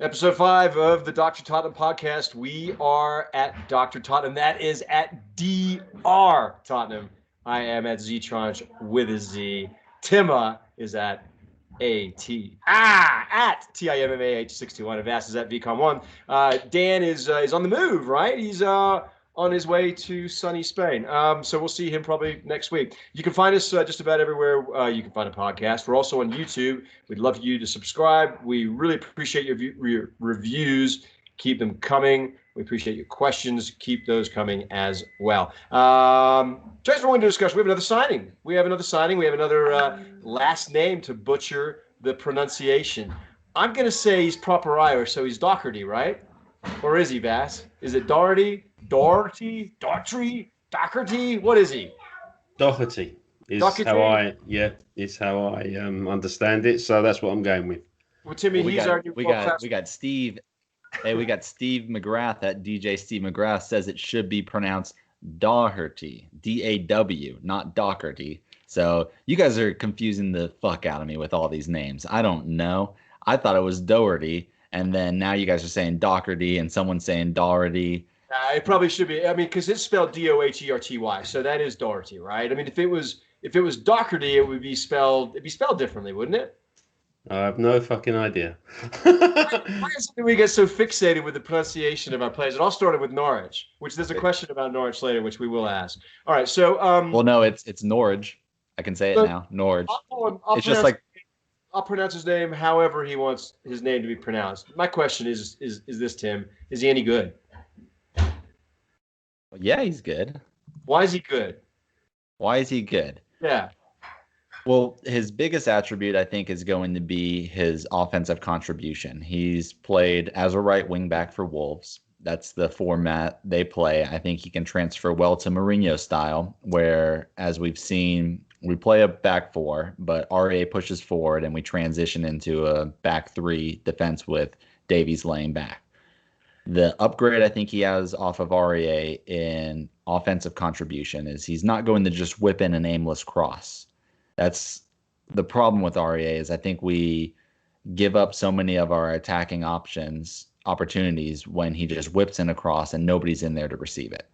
Episode 5 of the Dr. Tottenham podcast. We are at Dr. Tottenham. That is at Dr. Tottenham. I am at Ztronch with a Z. Timma is at at TIMMAH621. And Vass is at VCOM1. Dan is on the move, right? He's on his way to sunny Spain. So we'll see him probably next week. You can find us just about everywhere you can find a podcast. We're also on YouTube. We'd love you to subscribe. We really appreciate your reviews. Keep them coming. We appreciate your questions. Keep those coming as well. Transfer window discussion. We have another signing. We have another last name to butcher the pronunciation. I'm going to say he's proper Irish, so he's Doherty, right? Or is he, Vass? Is it Doherty? Doherty? What is he? Doherty is Doherty? is how I understand it. So that's what I'm going with. Well, Timmy, we got Steve. Hey, we got Steve McGrath at DJ Steve McGrath says it should be pronounced Doherty, D-A-W, not Doherty. So you guys are confusing the fuck out of me with all these names. I don't know. I thought it was Doherty, and then now you guys are saying Doherty, and someone's saying Doherty. It probably should be. I mean, because it's spelled Doherty, so that is Doherty, right? I mean, if it was Doherty, it'd be spelled differently, wouldn't it? I have no fucking idea. Why is it we get so fixated with the pronunciation of our players? It all started with Norwich, which there's a question about Norwich later, which we will ask. All right, so well, no, it's Norwich. I can say it now, Norwich. It's just like I'll pronounce his name however he wants his name to be pronounced. My question is this, Tim? Is he any good? Yeah, he's good. Why is he good? Yeah. Well, his biggest attribute, I think, is going to be his offensive contribution. He's played as a right wing back for Wolves. That's the format they play. I think he can transfer well to Mourinho style, where, as we've seen, we play a back four, but Aurier pushes forward and we transition into a back three defense with Davies laying back. The upgrade I think he has off of Aurier in offensive contribution is he's not going to just whip in an aimless cross. That's the problem with Aurier is I think we give up so many of our attacking opportunities when he just whips in a cross and nobody's in there to receive it.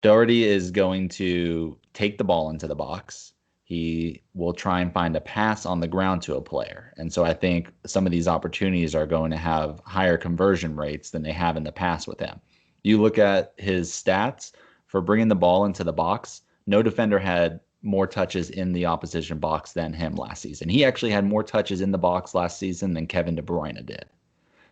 Doherty is going to take the ball into the box. He will try and find a pass on the ground to a player. And so I think some of these opportunities are going to have higher conversion rates than they have in the past with him. You look at his stats for bringing the ball into the box, no defender had more touches in the opposition box than him last season. He actually had more touches in the box last season than Kevin De Bruyne did.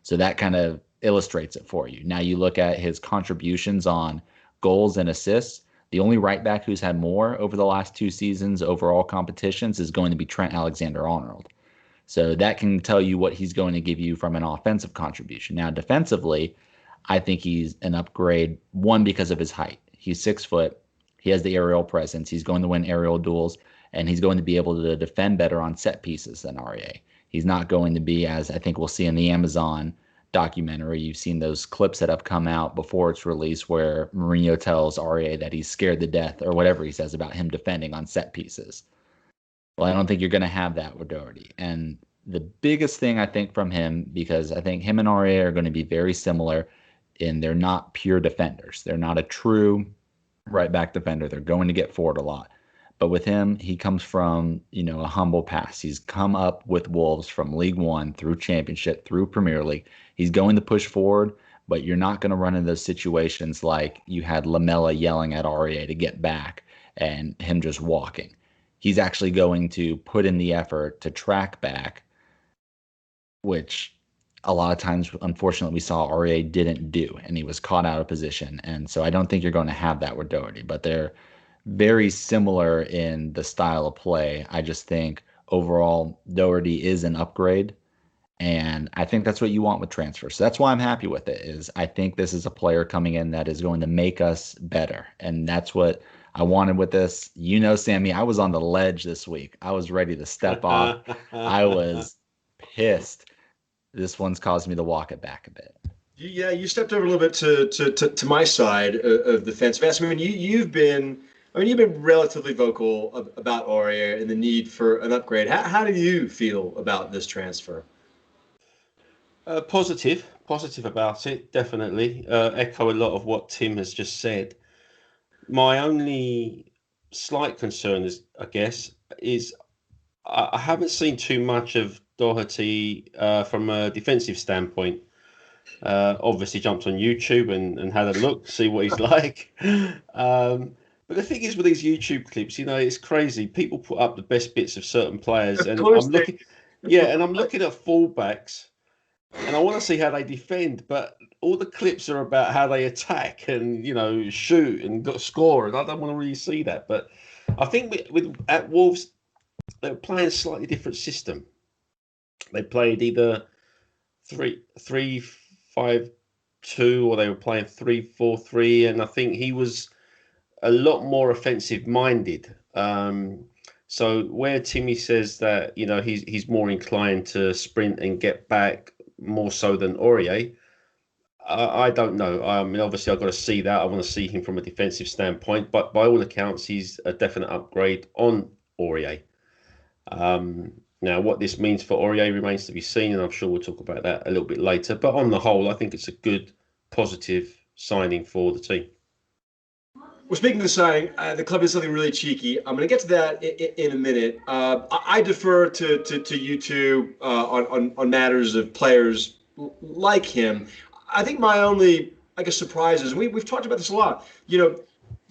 So that kind of illustrates it for you. Now you look at his contributions on goals and assists. The only right back who's had more over the last 2 seasons overall competitions is going to be Trent Alexander-Arnold. So that can tell you what he's going to give you from an offensive contribution. Now defensively, I think he's an upgrade, one, because of his height. He's 6 foot. He has the aerial presence. He's going to win aerial duels, and he's going to be able to defend better on set pieces than Aurier. He's not going to be, as I think we'll see in the Amazon documentary, you've seen those clips that have come out before its release where Mourinho tells Aurier that he's scared to death or whatever he says about him defending on set pieces. Well, I don't think you're going to have that with Doherty. And the biggest thing I think from him, because I think him and Aurier are going to be very similar in they're not pure defenders. They're not a true right back defender. They're going to get forward a lot. But with him, he comes from, a humble past. He's come up with Wolves from League One through Championship, through Premier League. He's going to push forward, but you're not going to run into those situations like you had Lamela yelling at Aurier to get back and him just walking. He's actually going to put in the effort to track back, which a lot of times, unfortunately, we saw Aurier didn't do, and he was caught out of position. And so I don't think you're going to have that with Doherty, but they're very similar in the style of play. I just think overall Doherty is an upgrade, and I think that's what you want with transfers. So that's why I'm happy with it, is I think this is a player coming in that is going to make us better, and that's what I wanted with this. Sammy, I was on the ledge this week. I was ready to step off. I was pissed. This one's caused me to walk it back a bit. Yeah, you stepped over a little bit to my side of the fence. Vass, I mean, you've been relatively vocal about Aurier and the need for an upgrade. How do you feel about this transfer? Positive about it, definitely. Echo a lot of what Tim has just said. My only slight concern is, I guess, is I haven't seen too much of Doherty from a defensive standpoint. Obviously jumped on YouTube and had a look, see what he's like. But the thing is with these YouTube clips, it's crazy. People put up the best bits of certain players, Of and course I'm looking, yeah, and I'm looking at fullbacks, and I want to see how they defend. But all the clips are about how they attack and shoot and score, and I don't want to really see that. But I think with at Wolves, they were playing a slightly different system. They played either 3-5-2, or they were playing 3-4-3, and I think he was a lot more offensive minded. So where Timmy says that he's more inclined to sprint and get back more so than Aurier, I don't know. I mean, obviously I've got to see that. I want to see him from a defensive standpoint, but by all accounts, he's a definite upgrade on Aurier. Now, what this means for Aurier remains to be seen, and I'm sure we'll talk about that a little bit later. But on the whole, I think it's a good, positive signing for the team. Well, speaking of signing, the club did something really cheeky. I'm going to get to that in a minute. I defer to you two on matters of players like him. I think my only, surprise is, and we've talked about this a lot,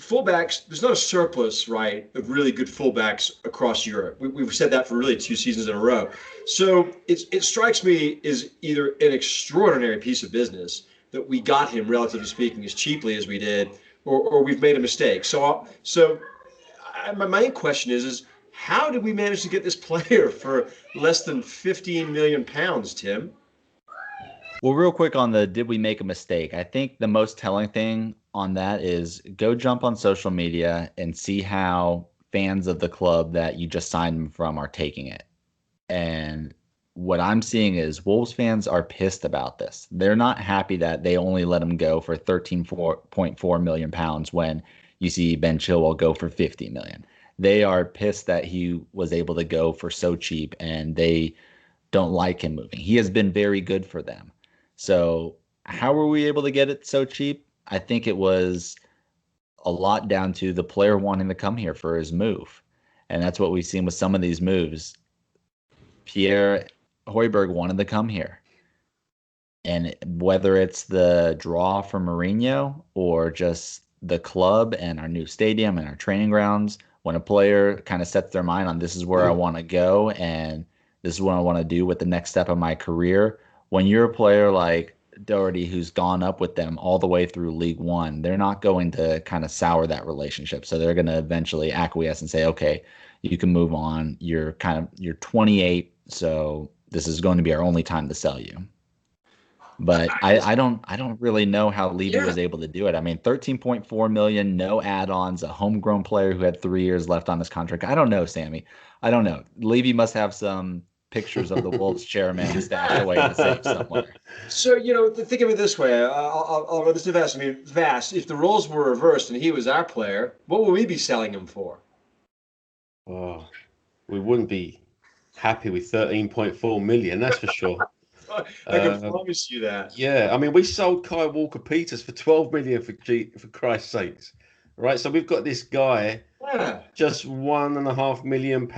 fullbacks, there's not a surplus, right, of really good fullbacks across Europe. We've said that for really 2 seasons in a row. So it strikes me as either an extraordinary piece of business that we got him, relatively speaking, as cheaply as we did, or we've made a mistake. So my main question is how did we manage to get this player for less than 15 million pounds, Tim? Well, real quick on the did we make a mistake? I think the most telling thing on that is go jump on social media and see how fans of the club that you just signed him from are taking it. And what I'm seeing is Wolves fans are pissed about this. They're not happy that they only let him go for 13.4 million pounds when you see Ben Chilwell go for 50 million. They are pissed that he was able to go for so cheap, and they don't like him moving. He has been very good for them. So how were we able to get it so cheap? I think it was a lot down to the player wanting to come here for his move. And that's what we've seen with some of these moves. Pierre Højbjerg wanted to come here. And whether it's the draw from Mourinho or just the club and our new stadium and our training grounds, when a player kind of sets their mind on this is where I want to go and this is what I want to do with the next step of my career, when you're a player like Doherty who's gone up with them all the way through League One, they're not going to kind of sour that relationship. So they're going to eventually acquiesce and say, okay, you can move on. You're 28, so this is going to be our only time to sell you. But I don't really know how Levy was able to do it. I mean, 13.4 million, no add-ons, a homegrown player who had 3 years left on his contract. I don't know, Sammy. I don't know. Levy must have some pictures of the Wolves chairman stashed away in the safe somewhere. So, think of it this way. I'll run this to Vass. I mean, Vass, if the roles were reversed and he was our player, what would we be selling him for? Oh, we wouldn't be happy with 13.4 million, that's for sure. I can promise you that. Yeah, I mean, we sold Kai Walker-Peters for 12 million for Christ's sakes, right? So we've got this guy just £1.5 million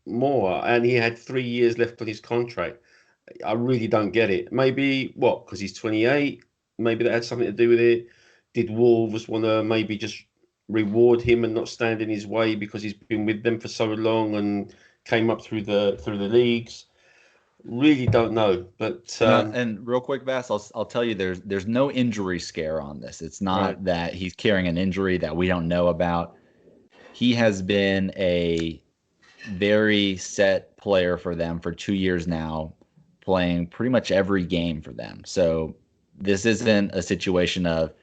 more, and he had 3 years left on his contract. I really don't get it. Maybe because he's 28? Maybe that had something to do with it. Did Wolves want to maybe just reward him and not stand in his way because he's been with them for so long and came up through the leagues? Really don't know, but and real quick, Vass, I'll tell you, there's no injury scare on this. It's not that he's carrying an injury that we don't know about. He has been a very set player for them for 2 years now, playing pretty much every game for them. So this isn't a situation of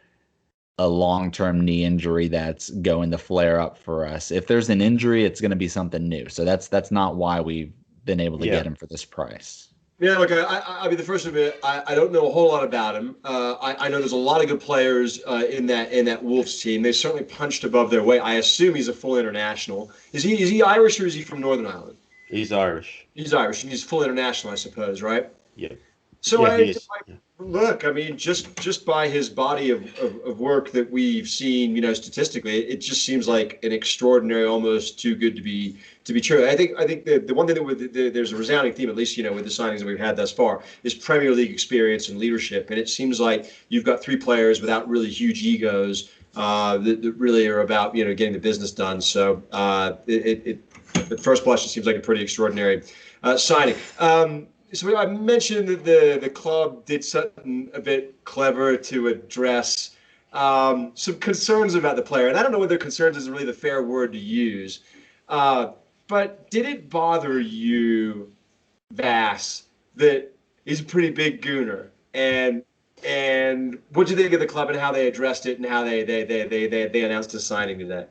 a long-term knee injury that's going to flare up for us. If there's an injury, it's going to be something new. So that's not why we've been able to get him for this price. Yeah, look, I'll be the first to admit I don't know a whole lot about him. I know there's a lot of good players in that Wolves team. They certainly punched above their weight. I assume he's a full international. Is he Irish or is he from Northern Ireland? He's Irish. He's Irish, and he's full international, I suppose, right? Yeah. So Yeah, he is. look, I mean, just by his body of work that we've seen, statistically, it just seems like an extraordinary, almost too good to be true. I think the one thing there's a resounding theme, at least with the signings that we've had thus far, is Premier League experience and leadership. And it seems like you've got three players without really huge egos that really are about getting the business done. So at first blush, it seems like a pretty extraordinary signing. So I mentioned that the club did something a bit clever to address some concerns about the player, and I don't know whether concerns is really the fair word to use. But did it bother you, Vass, that he's a pretty big gooner, and what do you think of the club and how they addressed it and how they announced his signing today?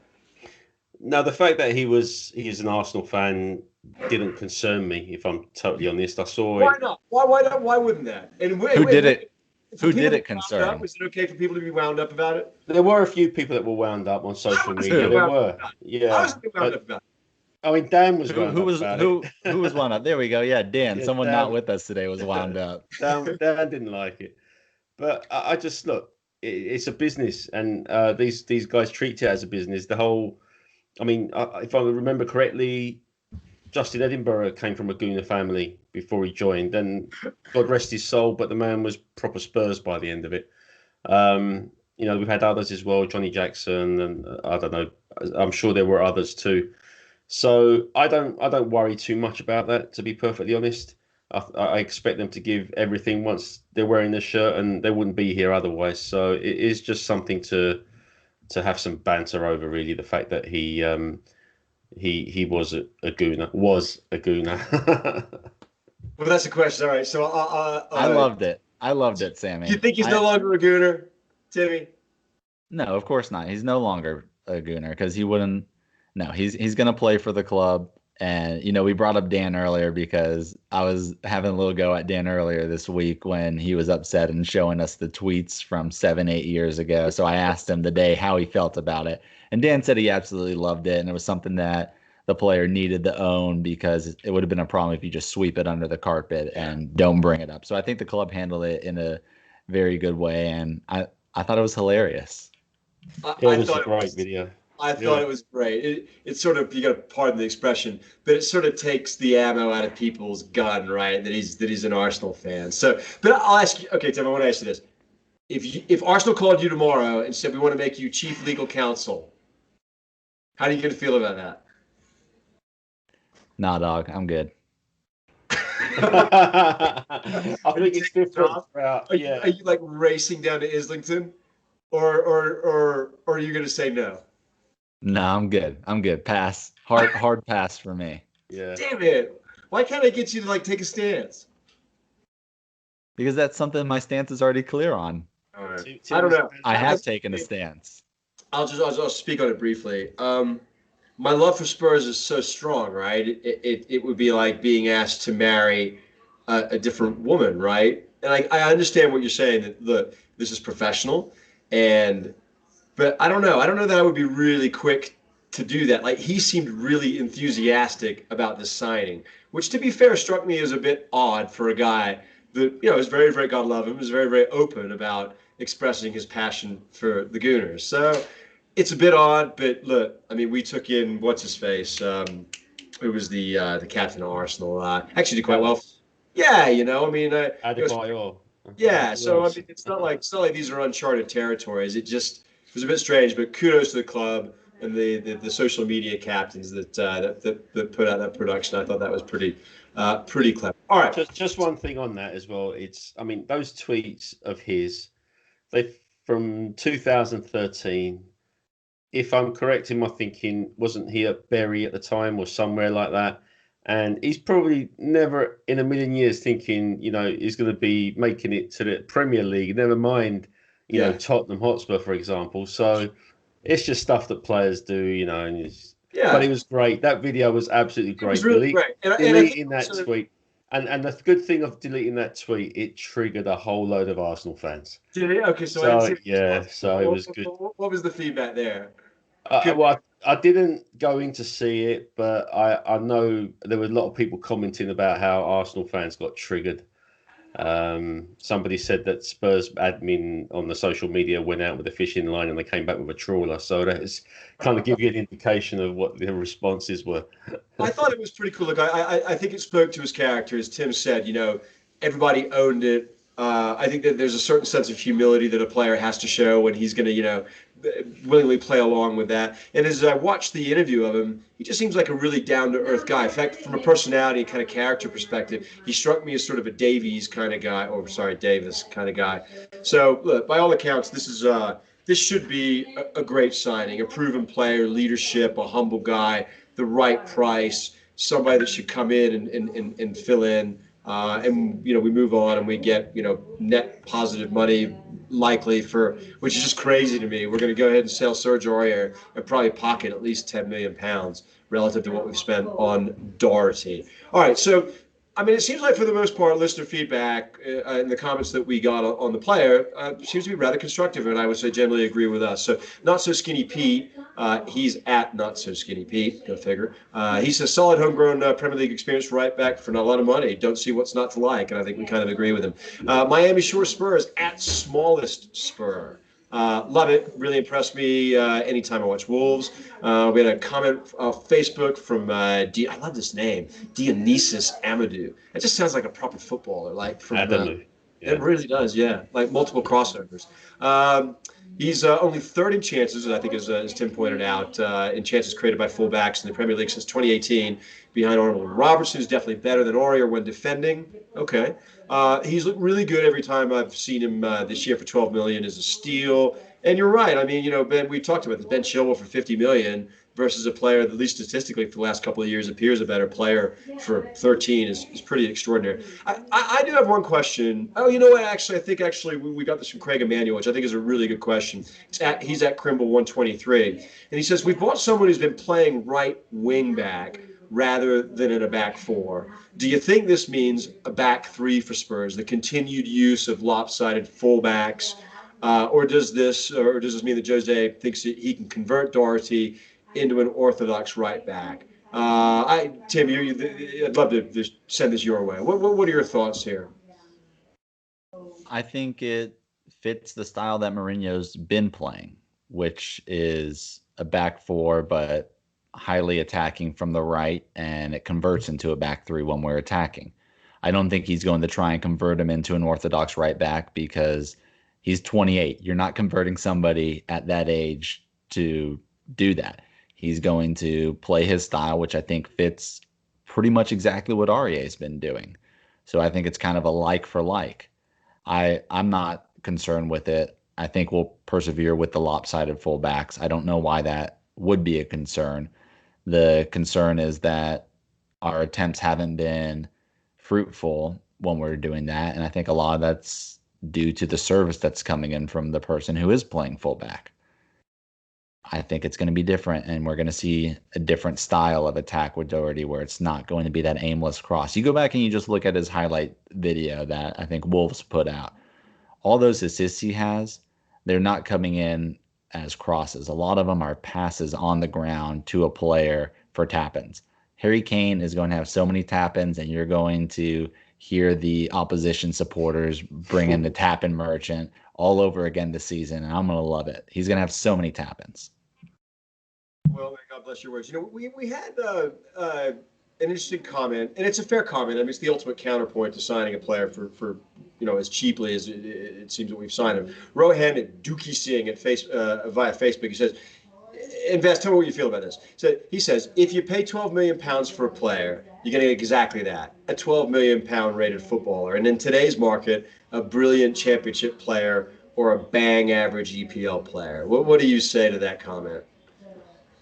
Now, the fact that he's an Arsenal fan didn't concern me, if I'm totally honest. I saw Why it. not? Why wouldn't that? And Who did it? for Who people did it to be wound up, concern? is it okay for people to be wound up about it? There were a few people that were wound up on social was media. too There wound were, up. I yeah. was wound up about it. I mean, Dan was Who, wound who up was about who it. who was wound up? There we go. Yeah, Dan. Yeah, Someone not Dan, with us today was wound up. Dan didn't like it, but I just look. It's a business, and these guys treat it as a business. The whole, I mean, if I remember correctly, Justin Edinburgh came from a Gooner family before he joined, and God rest his soul, but the man was proper Spurs by the end of it. We've had others as well, Johnny Jackson, and I don't know. I'm sure there were others too. So I don't worry too much about that, to be perfectly honest. I expect them to give everything once they're wearing the shirt, and they wouldn't be here otherwise. So it is just something to have some banter over, really. The fact that he was a gooner, Well, that's the question. All right. So I loved it. I loved it, Sammy. Do you think he's no longer a gooner, Timmy? No, of course not. He's no longer a gooner because he wouldn't. No, he's going to play for the club. And, we brought up Dan earlier because I was having a little go at Dan earlier this week when he was upset and showing us the tweets from 7-8 years ago. So I asked him today how he felt about it. And Dan said he absolutely loved it. And it was something that the player needed to own because it would have been a problem if you just sweep it under the carpet and don't bring it up. So I think the club handled it in a very good way. And I thought it was hilarious. It was a great video. I thought it was great. It's sort of, you got to pardon the expression, but it sort of takes the ammo out of people's gun, right? That he's an Arsenal fan. So, but I'll ask you. Okay, Tim, I want to ask you this: if Arsenal called you tomorrow and said we want to make you chief legal counsel, how are you going to feel about that? Nah, dog, I'm good. I think it's different. Are you like racing down to Islington, or are you going to say no? No, I'm good. I'm good. Pass. Hard pass for me. Yeah. Damn it! Why can't I get you to take a stance? Because that's something my stance is already clear on. All right. I don't know. I have taken a stance. I'll speak on it briefly. My love for Spurs is so strong, right? It would be like being asked to marry a different woman, right? And I understand what you're saying, that look, this is professional, but I don't know. I don't know that I would be really quick to do that. He seemed really enthusiastic about this signing, which, to be fair, struck me as a bit odd for a guy that is very, very, God love him, was very, very open about expressing his passion for the Gooners. So it's a bit odd, but look, I mean, we took in what's his face, who was the captain of Arsenal. Actually did quite well. Yeah, I mean, yeah. So I mean, it's not like these are uncharted territories. It was a bit strange, but kudos to the club and the social media captains that put out that production. I thought that was pretty clever. All right. Just one thing on that as well. I mean, those tweets of his, they from 2013. If I'm correct in my thinking, wasn't he at Bury at the time or somewhere like that? And he's probably never in a million years thinking, he's going to be making it to the Premier League. Never mind, Tottenham Hotspur, for example. So it's just stuff that players do, and but it was great. That video was absolutely great. It was really great. Deleting that tweet. And the good thing of deleting that tweet, it triggered a whole load of Arsenal fans. Did it? Okay, so it was good. What was the feedback there? I didn't go in to see it, but I know there were a lot of people commenting about how Arsenal fans got triggered Somebody said that Spurs admin on the social media went out with a fishing line and they came back with a trawler. So that's kind of give you an indication of what the responses were. I thought it was pretty cool. Look, I think it spoke to his character, as Tim said. Everybody owned it. I think that there's a certain sense of humility that a player has to show when he's going to, willingly play along with that. And as I watched the interview of him, he just seems like a really down-to-earth guy. In fact, from a personality and kind of character perspective, he struck me as sort of a Davies kind of guy, or sorry, Davis kind of guy. So, look, by all accounts, this should be a great signing, a proven player, leadership, a humble guy, the right price, somebody that should come in and fill in. We move on and we get, net positive money likely which is just crazy to me. We're going to go ahead and sell Serge Aurier and probably pocket at least 10 million pounds relative to what we've spent on Doherty. All right. So, it seems like for the most part, listener feedback in the comments that we got on the player seems to be rather constructive, and I would say generally agree with us. So, Not So Skinny Pete, he's at Not So Skinny Pete, go figure. He says, solid homegrown Premier League experience right back for not a lot of money. Don't see what's not to like, and I think we kind of agree with him. Miami Shore Spurs, at Smallest Spur. Love it. Really impressed me anytime I watch Wolves. We had a comment on Facebook from, I love this name, Dionysus Amadou. It just sounds like a proper footballer, like from Yeah. It really does, yeah, like multiple crossovers. He's only third in chances, I think, as Tim pointed out, in chances created by fullbacks in the Premier League since 2018, behind Arnold and Robertson, who's definitely better than Aurier when defending. Okay. He's looked really good every time I've seen him this year for 12 million as a steal. And you're right. Ben, we talked about this. Ben Chilwell for 50 million versus a player that, at least statistically, for the last couple of years appears a better player for 13 is pretty extraordinary. I do have one question. Oh, you know what? Actually, I think we got this from Craig Emanuel, which I think is a really good question. He's at Crimble 123, and he says we've bought someone who's been playing right wing back rather than in a back four. Do you think this means a back three for Spurs, the continued use of lopsided fullbacks, or does this mean that Jose thinks he can convert Doherty into an orthodox right back? Tim, I'd love to just send this your way. What are your thoughts here? I think it fits the style that Mourinho's been playing, which is a back four, but highly attacking from the right, and it converts into a back three when we're attacking. I don't think he's going to try and convert him into an orthodox right back because he's 28. You're not converting somebody at that age to do that. He's going to play his style, which I think fits pretty much exactly what Aurier's been doing. So I think it's kind of a like for like. I'm not concerned with it. I think we'll persevere with the lopsided fullbacks. I don't know why that would be a concern. The concern is that our attempts haven't been fruitful when we're doing that. And I think a lot of that's due to the service that's coming in from the person who is playing fullback. I think it's going to be different, and we're going to see a different style of attack with Doherty where it's not going to be that aimless cross. You go back and you just look at his highlight video that I think Wolves put out. All those assists he has, they're not coming in as crosses. A lot of them are passes on the ground to a player for tap-ins. Harry Kane is going to have so many tap-ins, and you're going to hear the opposition supporters bring in the tap-in merchant all over again this season, and I'm going to love it. He's going to have so many tap-ins. Well, God bless your words. We had an interesting comment, and it's a fair comment. It's the ultimate counterpoint to signing a player for as cheaply as it seems that we've signed him. Rohan at Dookie Singh at via Facebook, he says, Vass, tell me what you feel about this. So he says, if you pay 12 million pounds for a player, you're going to get exactly that, a 12 million pound rated footballer. And in today's market, a brilliant championship player or a bang average EPL player. What do you say to that comment?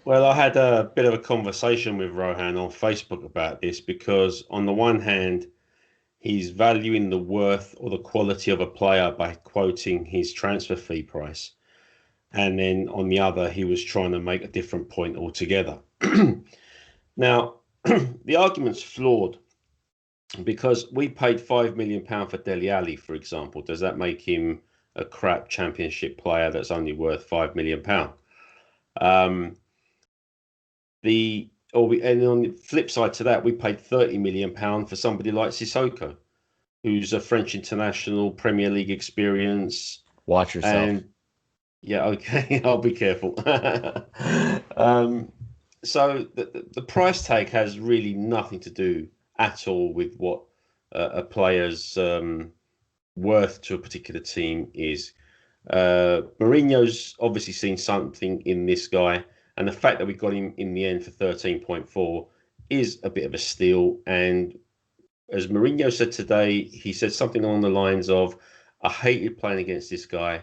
Well, I had a bit of a conversation with Rohan on Facebook about this because on the one hand, he's valuing the worth or the quality of a player by quoting his transfer fee price. And then on the other, he was trying to make a different point altogether. Now, the argument's flawed because we paid £5 million for Dele Alli, for example. Does that make him a crap championship player that's only worth £5 million? And on the flip side to that, we paid £30 million for somebody like Sissoko. who's a French international, Premier League experience. Watch yourself. And yeah, okay, I'll be careful. So the price tag has really nothing to do at all with what a player's worth to a particular team is. Mourinho's obviously seen something in this guy, and the fact that we got him in the end for 13.4 is a bit of a steal. And as Mourinho said today, he said something along the lines of, "I hated playing against this guy,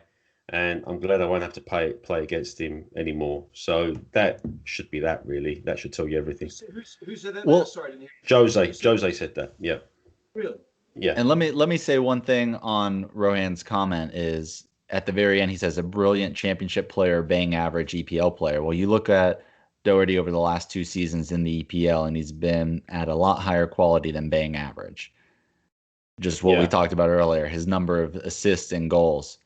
and I'm glad I won't have to play against him anymore." So that should be that, really. That should tell you everything. Who said that? Well, Sorry, I didn't hear. Jose said that. Yeah. Really? Yeah. And let me say one thing on Rohan's comment is at the very end he says a brilliant championship player, bang average EPL player. Well, you look at Doherty over the last 2 seasons in the EPL, and he's been at a lot higher quality than bang average. Just what we talked about earlier, his number of assists and goals.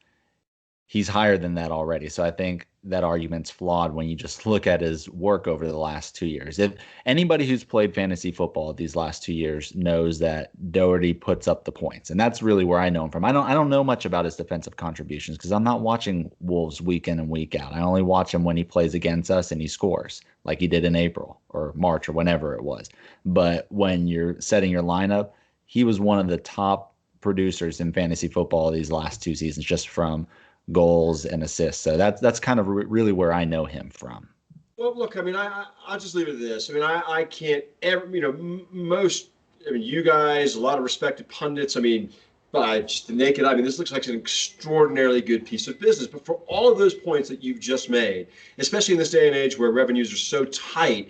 He's higher than that already. So I think that argument's flawed when you just look at his work over the last 2 years. If anybody who's played fantasy football these last 2 years knows that Doherty puts up the points, and that's really where I know him from. I don't know much about his defensive contributions because I'm not watching Wolves week in and week out. I only watch him when he plays against us and he scores, like he did in April or March or whenever it was. But when you're setting your lineup, he was one of the top producers in fantasy football these last 2 seasons, just from goals and assists. So that's kind of really where I know him from. Well, look, I mean, I'll just leave it at this. I mean, I can't ever, most, I mean, you guys, a lot of respected pundits, I mean, by just the naked eye, I mean, this looks like an extraordinarily good piece of business. But for all of those points that you've just made, especially in this day and age where revenues are so tight,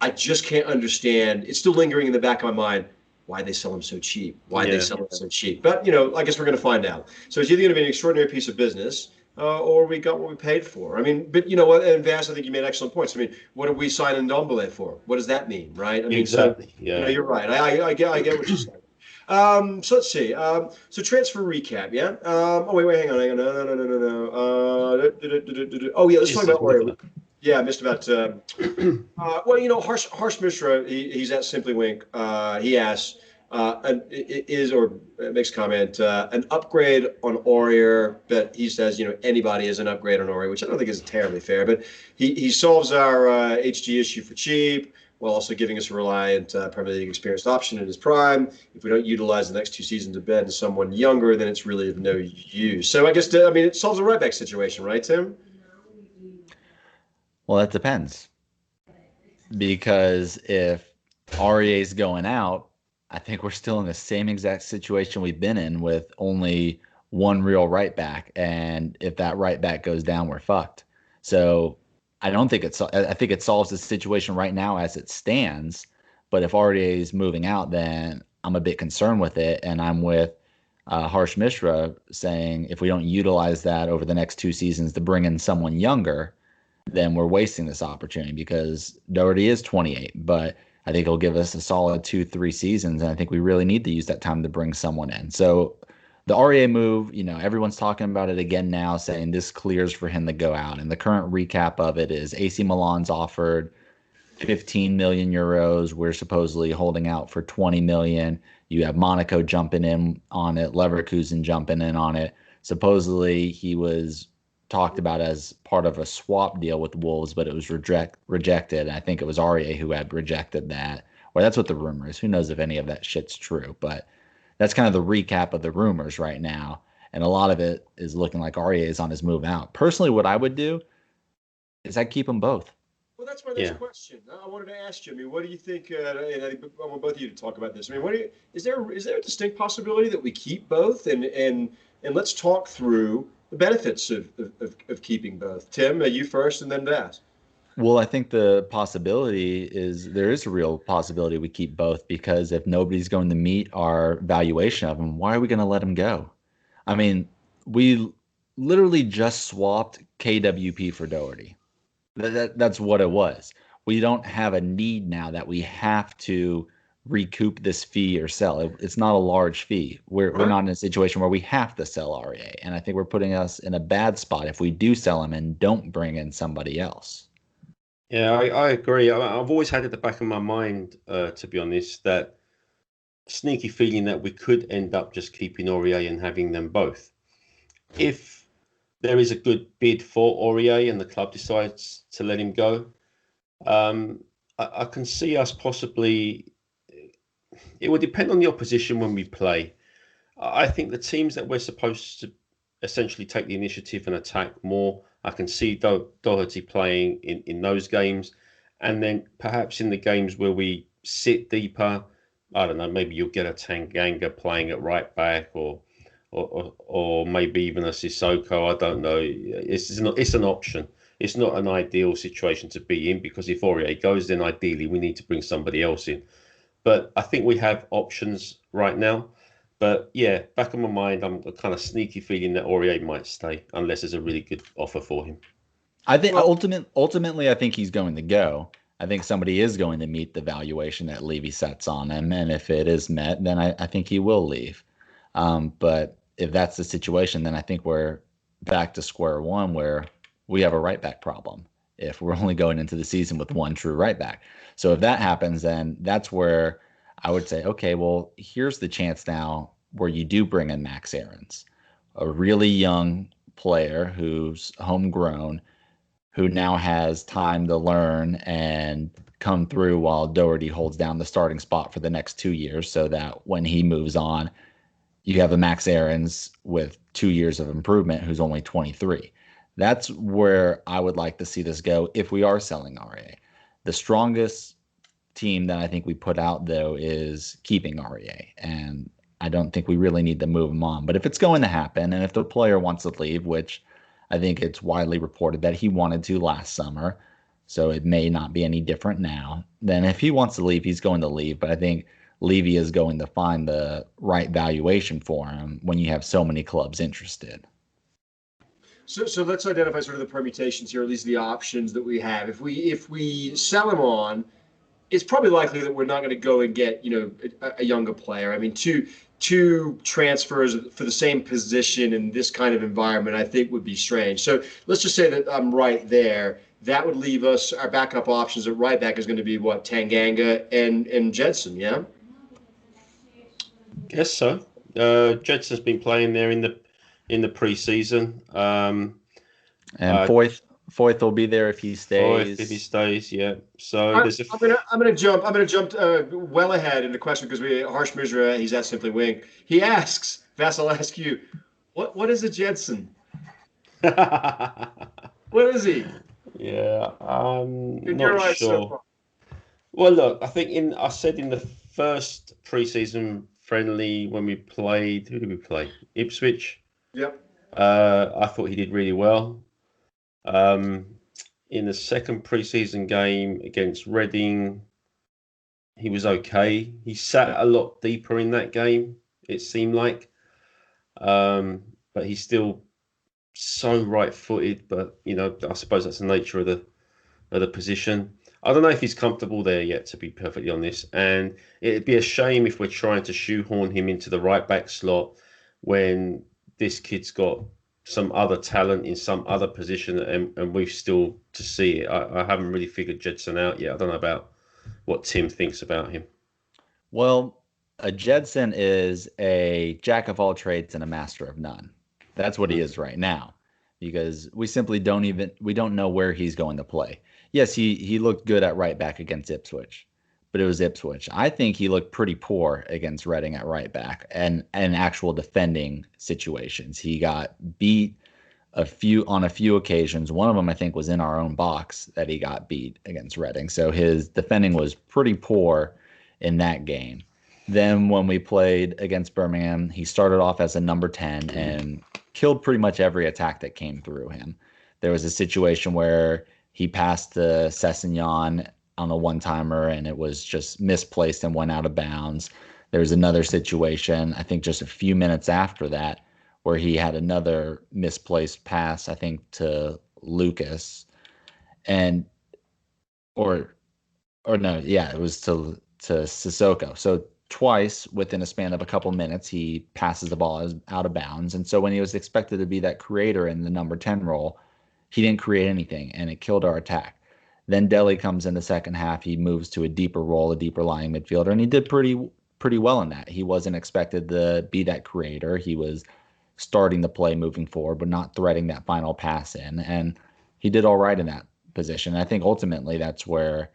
I just can't understand. It's still lingering in the back of my mind why they sell them so cheap. They sell them so cheap. But, I guess we're going to find out. So it's either going to be an extraordinary piece of business or we got what we paid for. I mean, but you know what, and Vass, I think you made excellent points. I mean, what did we sign Ndombele for? What does that mean, right? I mean, exactly. You're right. I get what you're saying. So let's see. So transfer recap, yeah? Wait, hang on. No. Oh, yeah, let's talk about Aurier. Yeah, I missed about. Harsh Mishra, he's at Simply Wink. He asks, makes a comment, an upgrade on Aurier, but he says, anybody is an upgrade on Aurier, which I don't think is terribly fair. But he solves our HG issue for cheap, while also giving us a reliant Premier League experienced option in his prime. If we don't utilize the next 2 seasons of Ben and someone younger, then it's really of no use. So I guess, it solves the right back situation, right, Tim? Well, that depends. Because if Aurier's going out, I think we're still in the same exact situation we've been in with only one real right back. And if that right back goes down, we're fucked. So I think it solves the situation right now as it stands. But if Aurier is moving out, then I'm a bit concerned with it. And I'm with Harsh Mishra saying if we don't utilize that over the next 2 seasons to bring in someone younger, then we're wasting this opportunity because Doherty is 28, but I think he'll give us a solid 2-3 seasons. And I think we really need to use that time to bring someone in. So the Aurier move, everyone's talking about it again now, saying this clears for him to go out. And the current recap of it is AC Milan's offered 15 million euros. We're supposedly holding out for 20 million. You have Monaco jumping in on it, Leverkusen jumping in on it. Supposedly he was talked about as part of a swap deal with Wolves, but it was rejected. I think it was Aurier who had rejected that. Or that's what the rumor is. Who knows if any of that shit's true, but that's kind of the recap of the rumors right now. And a lot of it is looking like Aurier is on his move out. Personally, what I would do is I'd keep them both. Well, that's my next question. I wanted to ask you. I mean, what do you think? And I think I want both of you to talk about this. I mean, is there a distinct possibility that we keep both? And let's talk through the benefits of keeping both. Tim, you first, and then Vass. Well, I think the possibility is there is a real possibility we keep both because if nobody's going to meet our valuation of them, why are we going to let them go? I mean, we literally just swapped KWP for Doherty. That's what it was. We don't have a need now that we have to recoup this fee or sell. It's not a large fee. We're not in a situation where we have to sell Aurier. And I think we're putting us in a bad spot if we do sell him and don't bring in somebody else. Yeah, I agree. I've always had at the back of my mind, to be honest, that sneaky feeling that we could end up just keeping Aurier and having them both. If there is a good bid for Aurier and the club decides to let him go, I can see us possibly. It will depend on the opposition when we play. I think the teams that we're supposed to essentially take the initiative and attack more, I can see Doherty playing in those games. And then perhaps in the games where we sit deeper, I don't know, maybe you'll get a Tanganga playing at right back or maybe even a Sissoko. I don't know. It's an option. It's not an ideal situation to be in, because if Aurier goes, then ideally we need to bring somebody else in. But I think we have options right now. But yeah, back in my mind, I'm a kind of sneaky feeling that Aurier might stay unless there's a really good offer for him. I think ultimately, I think he's going to go. I think somebody is going to meet the valuation that Levy sets on him, and if it is met, then I think he will leave. But if that's the situation, then I think we're back to square one, where we have a right back problem if we're only going into the season with one true right back. So if that happens, then that's where I would say, okay, well, here's the chance now where you do bring in Max Aarons, a really young player who's homegrown, who now has time to learn and come through while Doherty holds down the starting spot for the next 2 years, so that when he moves on, you have a Max Aarons with 2 years of improvement who's only 23. That's where I would like to see this go if we are selling Aurier. The strongest team that I think we put out, though, is keeping Aurier, and I don't think we really need to move him on. But if it's going to happen, and if the player wants to leave, which I think it's widely reported that he wanted to last summer, so it may not be any different now, then if he wants to leave, he's going to leave. But I think Levy is going to find the right valuation for him when you have so many clubs interested. So let's identify sort of the permutations here, at least the options that we have. If we sell him on, it's probably likely that we're not going to go and get, a younger player. I mean, two transfers for the same position in this kind of environment, I think would be strange. So let's just say that I'm right there. That would leave us, our backup options at right back is going to be what, Tanganga and Jedson, yeah? Guess so. Jedson's been playing there in the preseason. And Foyth will be there if he stays. If he stays, yeah. So I'm gonna jump well ahead in the question, because Harsh Mishra, he's at Simply Wing. He asks, Vass, I'll ask you, what is a Jedson? What is he? Yeah, In not your eyes sure. so far? Well, look, I said in the first preseason friendly when we played, who did we play? Ipswich. Yep. I thought he did really well. In the second preseason game against Reading, he was okay. He sat a lot deeper in that game, it seemed like. But he's still so right-footed. But I suppose that's the nature of the position. I don't know if he's comfortable there yet, to be perfectly honest. And it'd be a shame if we're trying to shoehorn him into the right-back slot when this kid's got some other talent in some other position, and we've still to see it. I haven't really figured Jedson out yet. I don't know about what Tim thinks about him. Well, a Jedson is a jack of all trades and a master of none. That's what he is right now, because we simply don't know where he's going to play. Yes, he looked good at right back against Ipswich, but it was Ipswich. I think he looked pretty poor against Reading at right back and actual defending situations. He got beat on a few occasions. One of them, I think, was in our own box that he got beat against Reading. So his defending was pretty poor in that game. Then when we played against Birmingham, he started off as a number 10 and killed pretty much every attack that came through him. There was a situation where he passed to Sessegnon on a one-timer, and it was just misplaced and went out of bounds. There was another situation, I think just a few minutes after that, where he had another misplaced pass, I think, to Lucas. It was to Sissoko. So twice within a span of a couple minutes, he passes the ball out of bounds. And so when he was expected to be that creator in the number 10 role, he didn't create anything, and it killed our attack. Then Dele comes in the second half. He moves to a deeper role, a deeper lying midfielder, and he did pretty pretty well in that. He wasn't expected to be that creator. He was starting the play moving forward, but not threading that final pass in. And he did all right in that position. I think ultimately that's where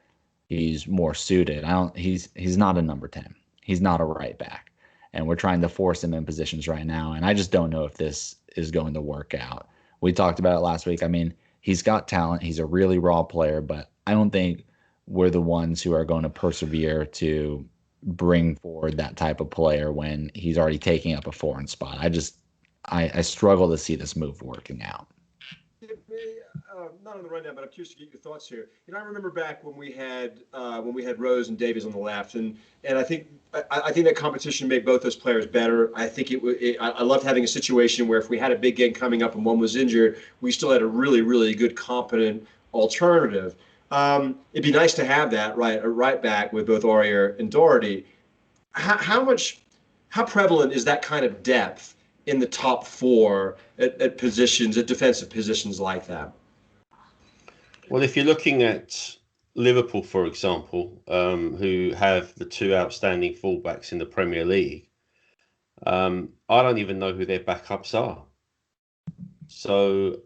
he's more suited. He's not a number 10. He's not a right back. And we're trying to force him in positions right now. And I just don't know if this is going to work out. We talked about it last week. I mean, he's got talent. He's a really raw player, but I don't think we're the ones who are going to persevere to bring forward that type of player when he's already taking up a foreign spot. I struggle to see this move working out. Not on the rundown, but I'm curious to get your thoughts here. I remember back when we had Rose and Davies on the left, and I think that competition made both those players better. I think I loved having a situation where if we had a big game coming up and one was injured, we still had a really, really good, competent alternative. It'd be nice to have that right back with both Aurier and Doherty. How prevalent is that kind of depth in the top four at defensive positions like that? Well, if you're looking at Liverpool, for example, who have the two outstanding fullbacks in the Premier League, I don't even know who their backups are. So,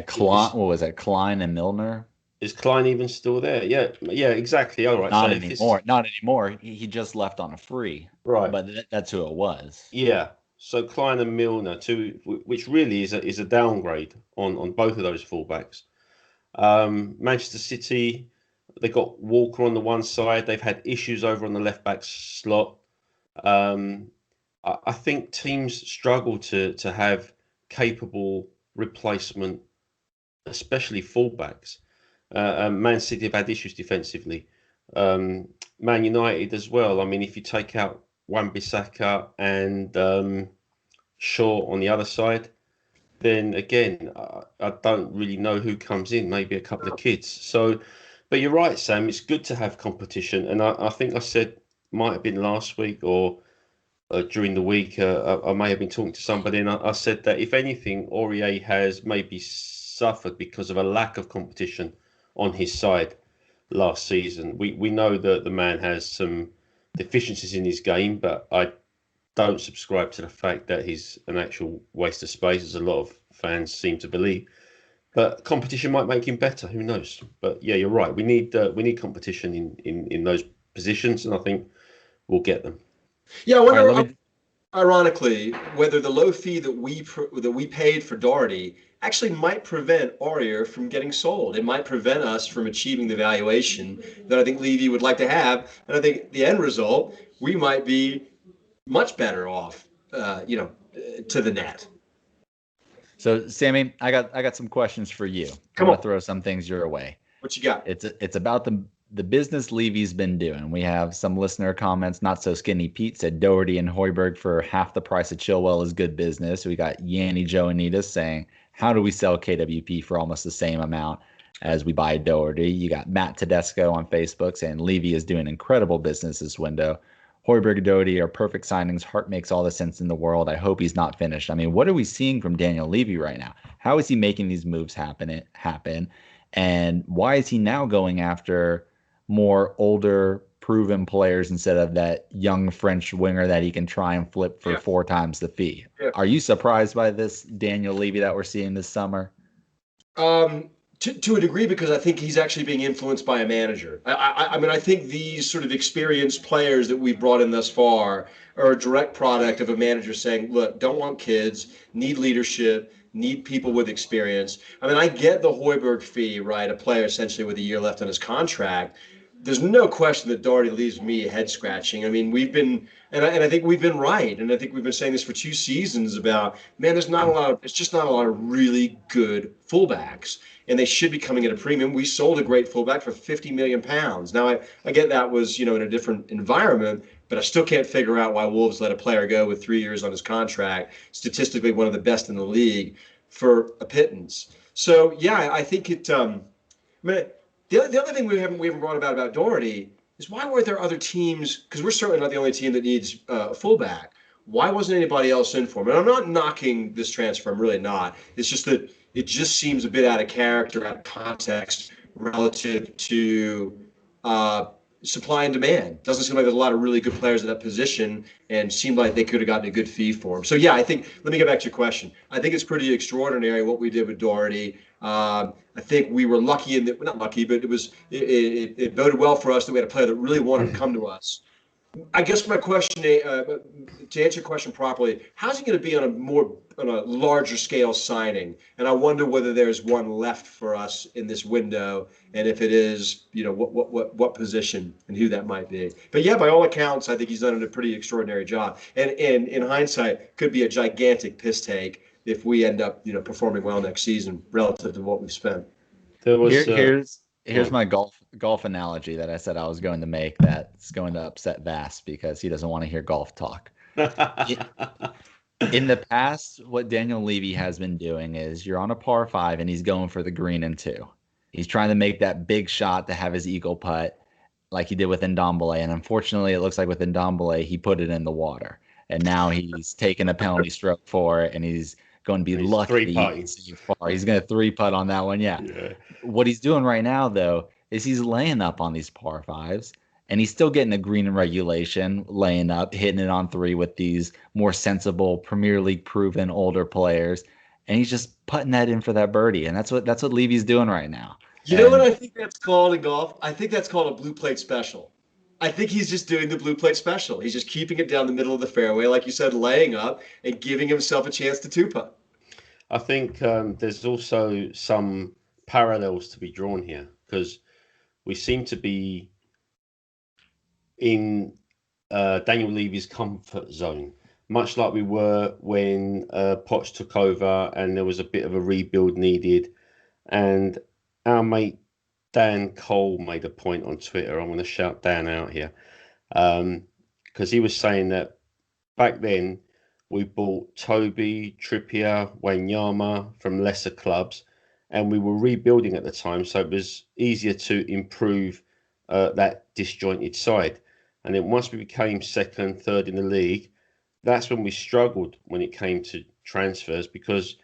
Klein, what was it? Klein and Milner? Is Klein even still there? Yeah, exactly. All right. Not anymore. Not anymore. He just left on a free. Right. But that's who it was. Yeah. So Klein and Milner, which really is a downgrade on both of those fullbacks. Manchester City, they got Walker on the one side. They've had issues over on the left back slot. I think teams struggle to have capable replacement, especially fullbacks. Man City have had issues defensively. Man United as well. I mean, if you take out Wan-Bissaka and Shaw on the other side, then again, I don't really know who comes in. Maybe a couple of kids. So, but you're right, Sam. It's good to have competition, and I think I said, might have been last week or during the week. I may have been talking to somebody, and I said that if anything, Aurier has maybe suffered because of a lack of competition on his side last season. We know that the man has some deficiencies in his game, but I don't subscribe to the fact that he's an actual waste of space, as a lot of fans seem to believe. But competition might make him better. Who knows? But yeah, you're right. We need competition in those positions, and I think we'll get them. Yeah, I wonder, ironically, whether the low fee that we paid for Doherty actually might prevent Aurier from getting sold. It might prevent us from achieving the valuation that I think Levy would like to have. And I think the end result, we might be much better off, to the net. So, Sammy, I got some questions for you. Come I'm on. gonna throw some things your way. What you got? It's about the business Levy's been doing. We have some listener comments. Not So Skinny Pete said Doherty and Højbjerg for half the price of Chilwell is good business. We got Yanni Joanitas saying, how do we sell KWP for almost the same amount as we buy Doherty? You got Matt Tedesco on Facebook saying Levy is doing incredible business this window. Højbjerg and Doherty are perfect signings. Hart makes all the sense in the world. I hope he's not finished. I mean, what are we seeing from Daniel Levy right now? How is he making these moves happen? And why is he now going after more older, proven players instead of that young French winger that he can try and flip for 4 times the fee? Yeah. Are you surprised by this Daniel Levy that we're seeing this summer? To a degree, because I think he's actually being influenced by a manager. I mean, I think these sort of experienced players that we've brought in thus far are a direct product of a manager saying, look, don't want kids, need leadership, need people with experience. I mean, I get the Højbjerg fee, right? A player essentially with a year left on his contract. There's no question that Doherty leaves me head scratching. I mean, I think we've been right. And I think we've been saying this for 2 seasons about, man, it's just not a lot of really good fullbacks. And they should be coming at a premium. We sold a great fullback for £50 million. Now, I get that was, in a different environment, but I still can't figure out why Wolves let a player go with 3 years on his contract, statistically one of the best in the league, for a pittance. So, yeah, I think it the other thing we haven't brought about Doherty is why weren't there other teams, because we're certainly not the only team that needs a fullback. Why wasn't anybody else in for him? And I'm not knocking this transfer. I'm really not. It's just that it just seems a bit out of character, out of context, relative to supply and demand. Doesn't seem like there's a lot of really good players at that position, and seemed like they could have gotten a good fee for him. So yeah, I think, let me get back to your question. I think it's pretty extraordinary what we did with Doherty. I think we were lucky in that, not lucky, but it boded well for us that we had a player that really wanted to come to us. I guess my question, to answer your question properly, how's he going to be on a larger scale signing? And I wonder whether there's one left for us in this window, and if it is, what position and who that might be. But yeah, by all accounts, I think he's done a pretty extraordinary job. And in hindsight, could be a gigantic piss take if we end up, performing well next season relative to what we've spent. There was Here's my golf analogy that I said I was going to make that's going to upset Vass because he doesn't want to hear golf talk. In the past, what Daniel Levy has been doing is you're on a par 5 and he's going for the green and 2. He's trying to make that big shot to have his eagle putt like he did with Ndombele. And unfortunately, it looks like with Ndombele, he put it in the water. And now he's taken a penalty stroke for it, and he's going to be lucky. He's going to 3-putt on that one. Yeah. What he's doing right now, though, is he's laying up on these par 5s, and he's still getting a green in regulation, laying up, hitting it on 3 with these more sensible Premier League proven older players, and he's just putting that in for that birdie. And that's what Levy's doing right now. You know what I think that's called in golf? I think that's called a blue plate special. I think he's just doing the blue plate special. He's just keeping it down the middle of the fairway, like you said, laying up and giving himself a chance to 2-putt. I think there's also some parallels to be drawn here, because we seem to be in Daniel Levy's comfort zone, much like we were when Poch took over and there was a bit of a rebuild needed. And our mate Dan Cole made a point on Twitter. I'm going to shout Dan out here, because he was saying that back then we bought Toby, Trippier, Wanyama from lesser clubs, and we were rebuilding at the time, so it was easier to improve that disjointed side. And then once we became second, third in the league, that's when we struggled when it came to transfers, because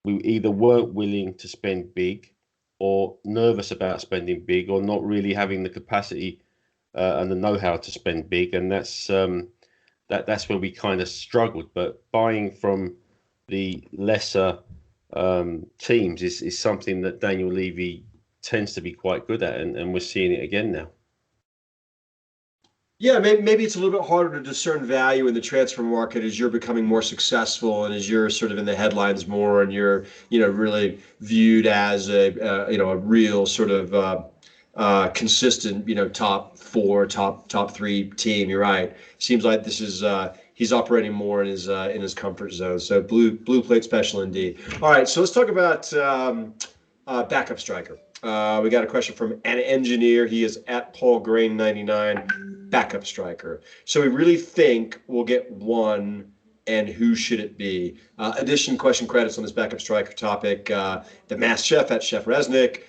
we either weren't willing to spend big, or nervous about spending big, or not really having the capacity and the know-how to spend big. And that's where we kind of struggled. But buying from the lesser teams is something that Daniel Levy tends to be quite good at, and we're seeing it again now. Yeah, maybe it's a little bit harder to discern value in the transfer market as you're becoming more successful and as you're sort of in the headlines more, and you're, really viewed as a real sort of consistent, top 4, top 3 team. You're right. Seems like this is he's operating more in his comfort zone. So blue plate special indeed. All right, so let's talk about backup striker. We got a question from an engineer. He is at Paul Grain 99. Backup striker. So we really think we'll get one, and who should it be? Addition, question, credits on this backup striker topic. The Mass Chef at Chef Resnick,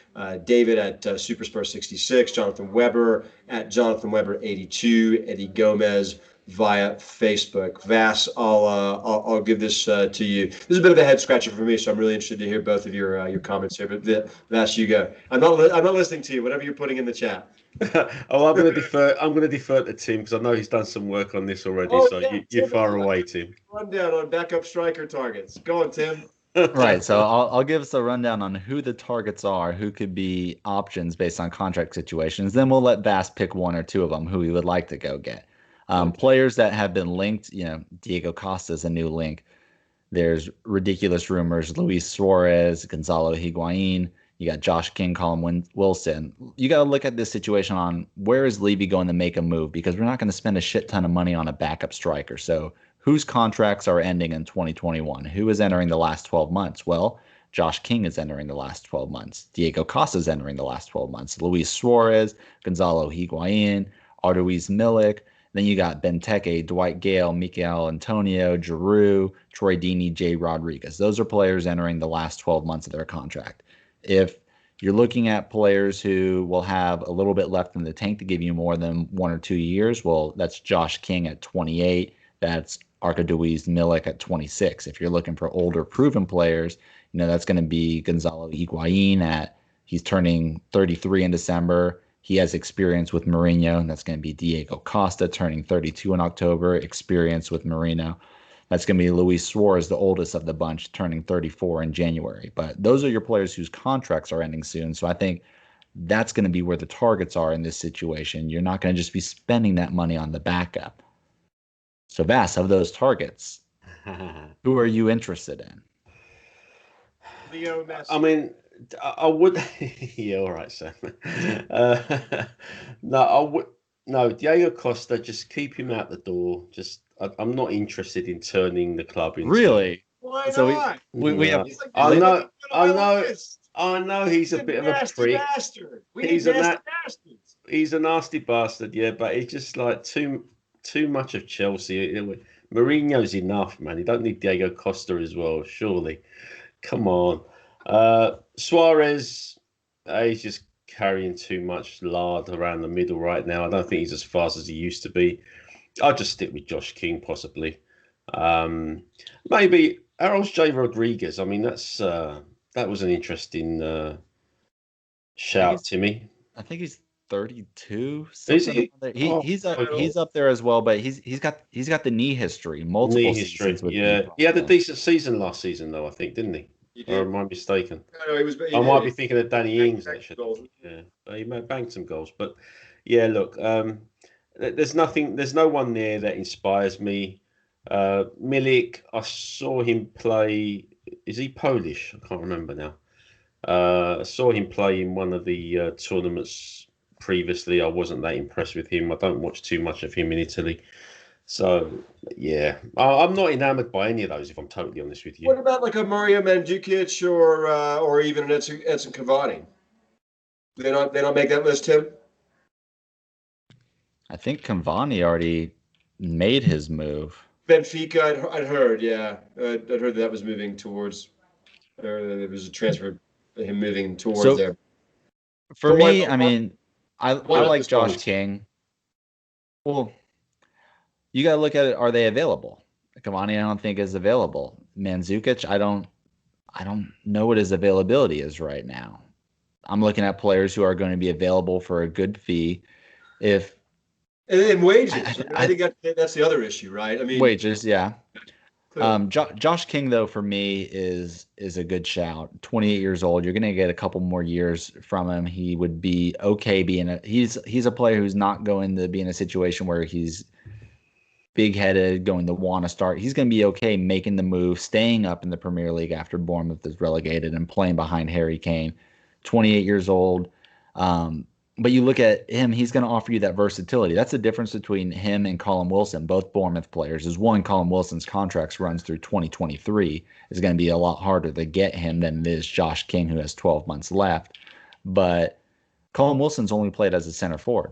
David at Super Spurs 66, Jonathan Weber at Jonathan Weber 82, Eddie Gomez via Facebook. Vass, I'll give this to you. This is a bit of a head scratcher for me, so I'm really interested to hear both of your comments here. But Vass, you go. I'm not listening to you. Whatever you're putting in the chat. I'm going to defer to Tim, because I know he's done some work on this already. You're far away, Tim. Rundown on backup striker targets. Go on, Tim. Right. So I'll give us a rundown on who the targets are, who could be options based on contract situations. Then we'll let Vass pick 1 or 2 of them who he would like to go get. Players that have been linked, Diego Costa's a new link. There's ridiculous rumors. Luis Suarez, Gonzalo Higuain. You got Josh King, Colin Wilson. You got to look at this situation on where is Levy going to make a move, because we're not going to spend a shit ton of money on a backup striker. So whose contracts are ending in 2021? Who is entering the last 12 months? Well, Josh King is entering the last 12 months. Diego Costa is entering the last 12 months. Luis Suarez, Gonzalo Higuain, Arduiz Milik. Then you got Benteke, Dwight Gale, Mikel Antonio, Giroud, Troy Deeney, Jay Rodriguez. Those are players entering the last 12 months of their contract. If you're looking at players who will have a little bit left in the tank to give you more than 1 or 2 years, well, that's Josh King at 28. That's Arkaduiz Milik at 26. If you're looking for older proven players, that's going to be Gonzalo Higuain he's turning 33 in December. He has experience with Mourinho, and that's going to be Diego Costa, turning 32 in October, experience with Mourinho. That's going to be Luis Suarez, the oldest of the bunch, turning 34 in January. But those are your players whose contracts are ending soon. So I think that's going to be where the targets are in this situation. You're not going to just be spending that money on the backup. So Vass, of those targets, who are you interested in? Leo Messi. I mean, I would. Yeah, all right, Sam. No, I would. No, Diego Costa, just keep him out the door. I'm not interested in turning the club into. Really? Why So not? we have. He's like, I know, on my list. I know he's a bit of a nasty prick. bastard. We He's need a nasty bastards. He's a nasty bastard, yeah, but he's just like too much of Chelsea. Mourinho's enough, man. You don't need Diego Costa as well, surely. Come on. Suarez, he's just carrying too much lard around the middle right now. I don't think he's as fast as he used to be. I'll just stick with Josh King, possibly. Maybe Errol's J. Rodriguez. I mean, that was an interesting shout, Timmy. I think he's 32. Is he? He's up there as well, but he's got the knee history, multiple knee history. Yeah, he had a decent season last season, though. I think, didn't he? Or am I mistaken? No, I might be thinking of Danny Ings, actually. Yeah, he may have banged some goals, but yeah, look, there's no one there that inspires me. Milik, I saw him play. Is he Polish? I can't remember now. I saw him play in one of the tournaments previously. I wasn't that impressed with him. I don't watch too much of him in Italy. So, yeah, I'm not enamored by any of those, if I'm totally honest with you. What about like a Mario Mandzukic or even an Edson Cavani? They don't make that list, Tim? I think Cavani already made his move. Benfica, I'd heard, yeah. I'd heard that was moving towards, there was a transfer, him moving towards there. For me, I mean, I like Josh King. Well, you got to look at it. Are they available? Cavani, I don't think is available. Mandzukic, I don't know what his availability is right now. I'm looking at players who are going to be available for a good fee. And wages. I think that's the other issue, right? I mean, wages, yeah. Josh King, though, for me is a good shout. 28 years old. You're going to get a couple more years from him. He would be okay being he's a player who's not going to be in a situation where he's big-headed, going to want to start. He's going to be okay making the move, staying up in the Premier League after Bournemouth is relegated and playing behind Harry Kane. 28 years old. But you look at him, he's going to offer you that versatility. That's the difference between him and Callum Wilson, both Bournemouth players. Is one, Callum Wilson's contract runs through 2023. It's going to be a lot harder to get him than it is Josh King, who has 12 months left. But Callum Wilson's only played as a center forward.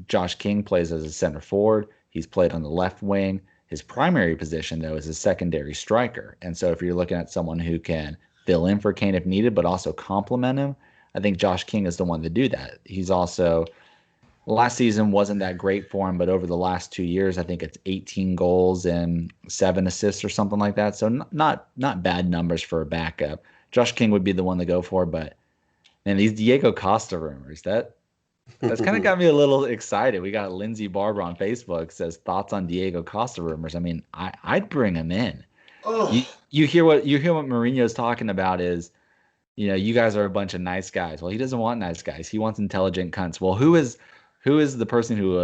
Josh King plays as a center forward. He's played on the left wing. His primary position, though, is a secondary striker. And so if you're looking at someone who can fill in for Kane if needed, but also complement him, I think Josh King is the one to do that. He's also, last season wasn't that great for him, but over the last 2 years, I think it's 18 goals and 7 assists or something like that. So not bad numbers for a backup. Josh King would be the one to go for, but man, these Diego Costa rumors, that's kind of got me a little excited. We got Lindsay Barber on Facebook says thoughts on Diego Costa rumors. I mean, I'd bring him in. Oh. You hear what Mourinho's talking about is, you guys are a bunch of nice guys. Well, he doesn't want nice guys. He wants intelligent cunts. Well, who is the person who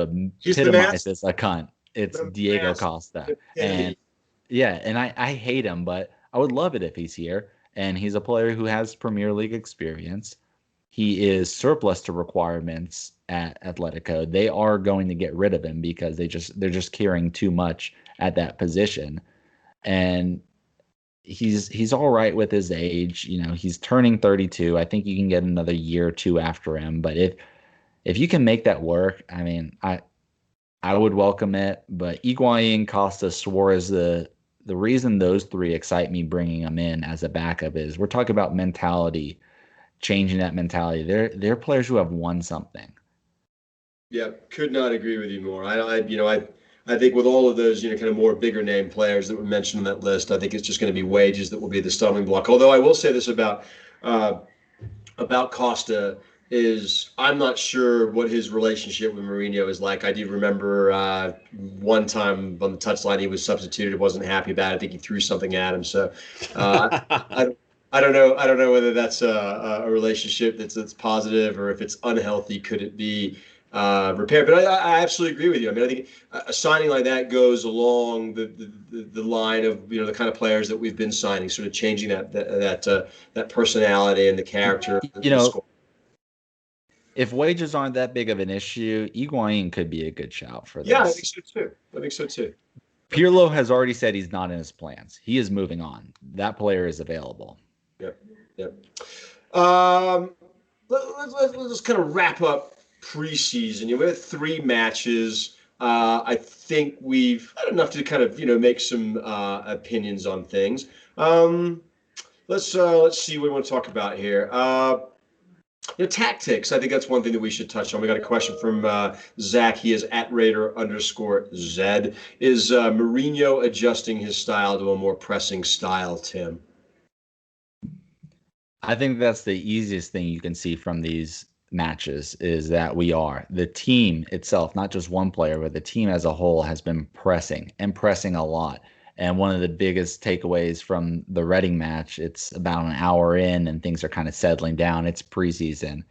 epitomizes a cunt? It's Diego Costa. And yeah, and I hate him, but I would love it if he's here. And he's a player who has Premier League experience. He is surplus to requirements at Atletico. They are going to get rid of him because they're just carrying too much at that position. And he's all right with his age. He's turning 32. I think you can get another year or two after him. But if you can make that work, I mean, I would welcome it. But Higuain, Costa, Suarez, the reason those three excite me bringing them in as a backup is we're talking about mentality. Changing that mentality. They're players who have won something. Yeah, could not agree with you more. I think with all of those, kind of more bigger name players that were mentioned on that list, I think it's just going to be wages that will be the stumbling block. Although I will say this about Costa, is I'm not sure what his relationship with Mourinho is like. I do remember one time on the touchline he was substituted. Wasn't happy about it. I think he threw something at him. So I, I don't know. I don't know whether that's a relationship that's positive or if it's unhealthy. Could it be repaired? But I absolutely agree with you. I mean, I think a signing like that goes along the line of the kind of players that we've been signing, sort of changing that personality and the character of You the know, squad. if wages aren't that big of an issue, Higuain could be a good shout for Yeah, I think this. so too. I think so too. Pirlo has already said he's not in his plans. He is moving on. That player is available. Yep. Yep. Um, let's kind of wrap up preseason. We had 3 matches. I think we've had enough to kind of make some opinions on things. Let's see what we want to talk about here. Tactics. I think that's one thing that we should touch on. We got a question from Zach. He is at Raider_Z. Is Mourinho adjusting his style to a more pressing style, Tim? I think that's the easiest thing you can see from these matches is that the team itself, not just one player, but the team as a whole has been pressing a lot. And one of the biggest takeaways from the Reading match, it's about an hour in and things are kind of settling down. It's preseason.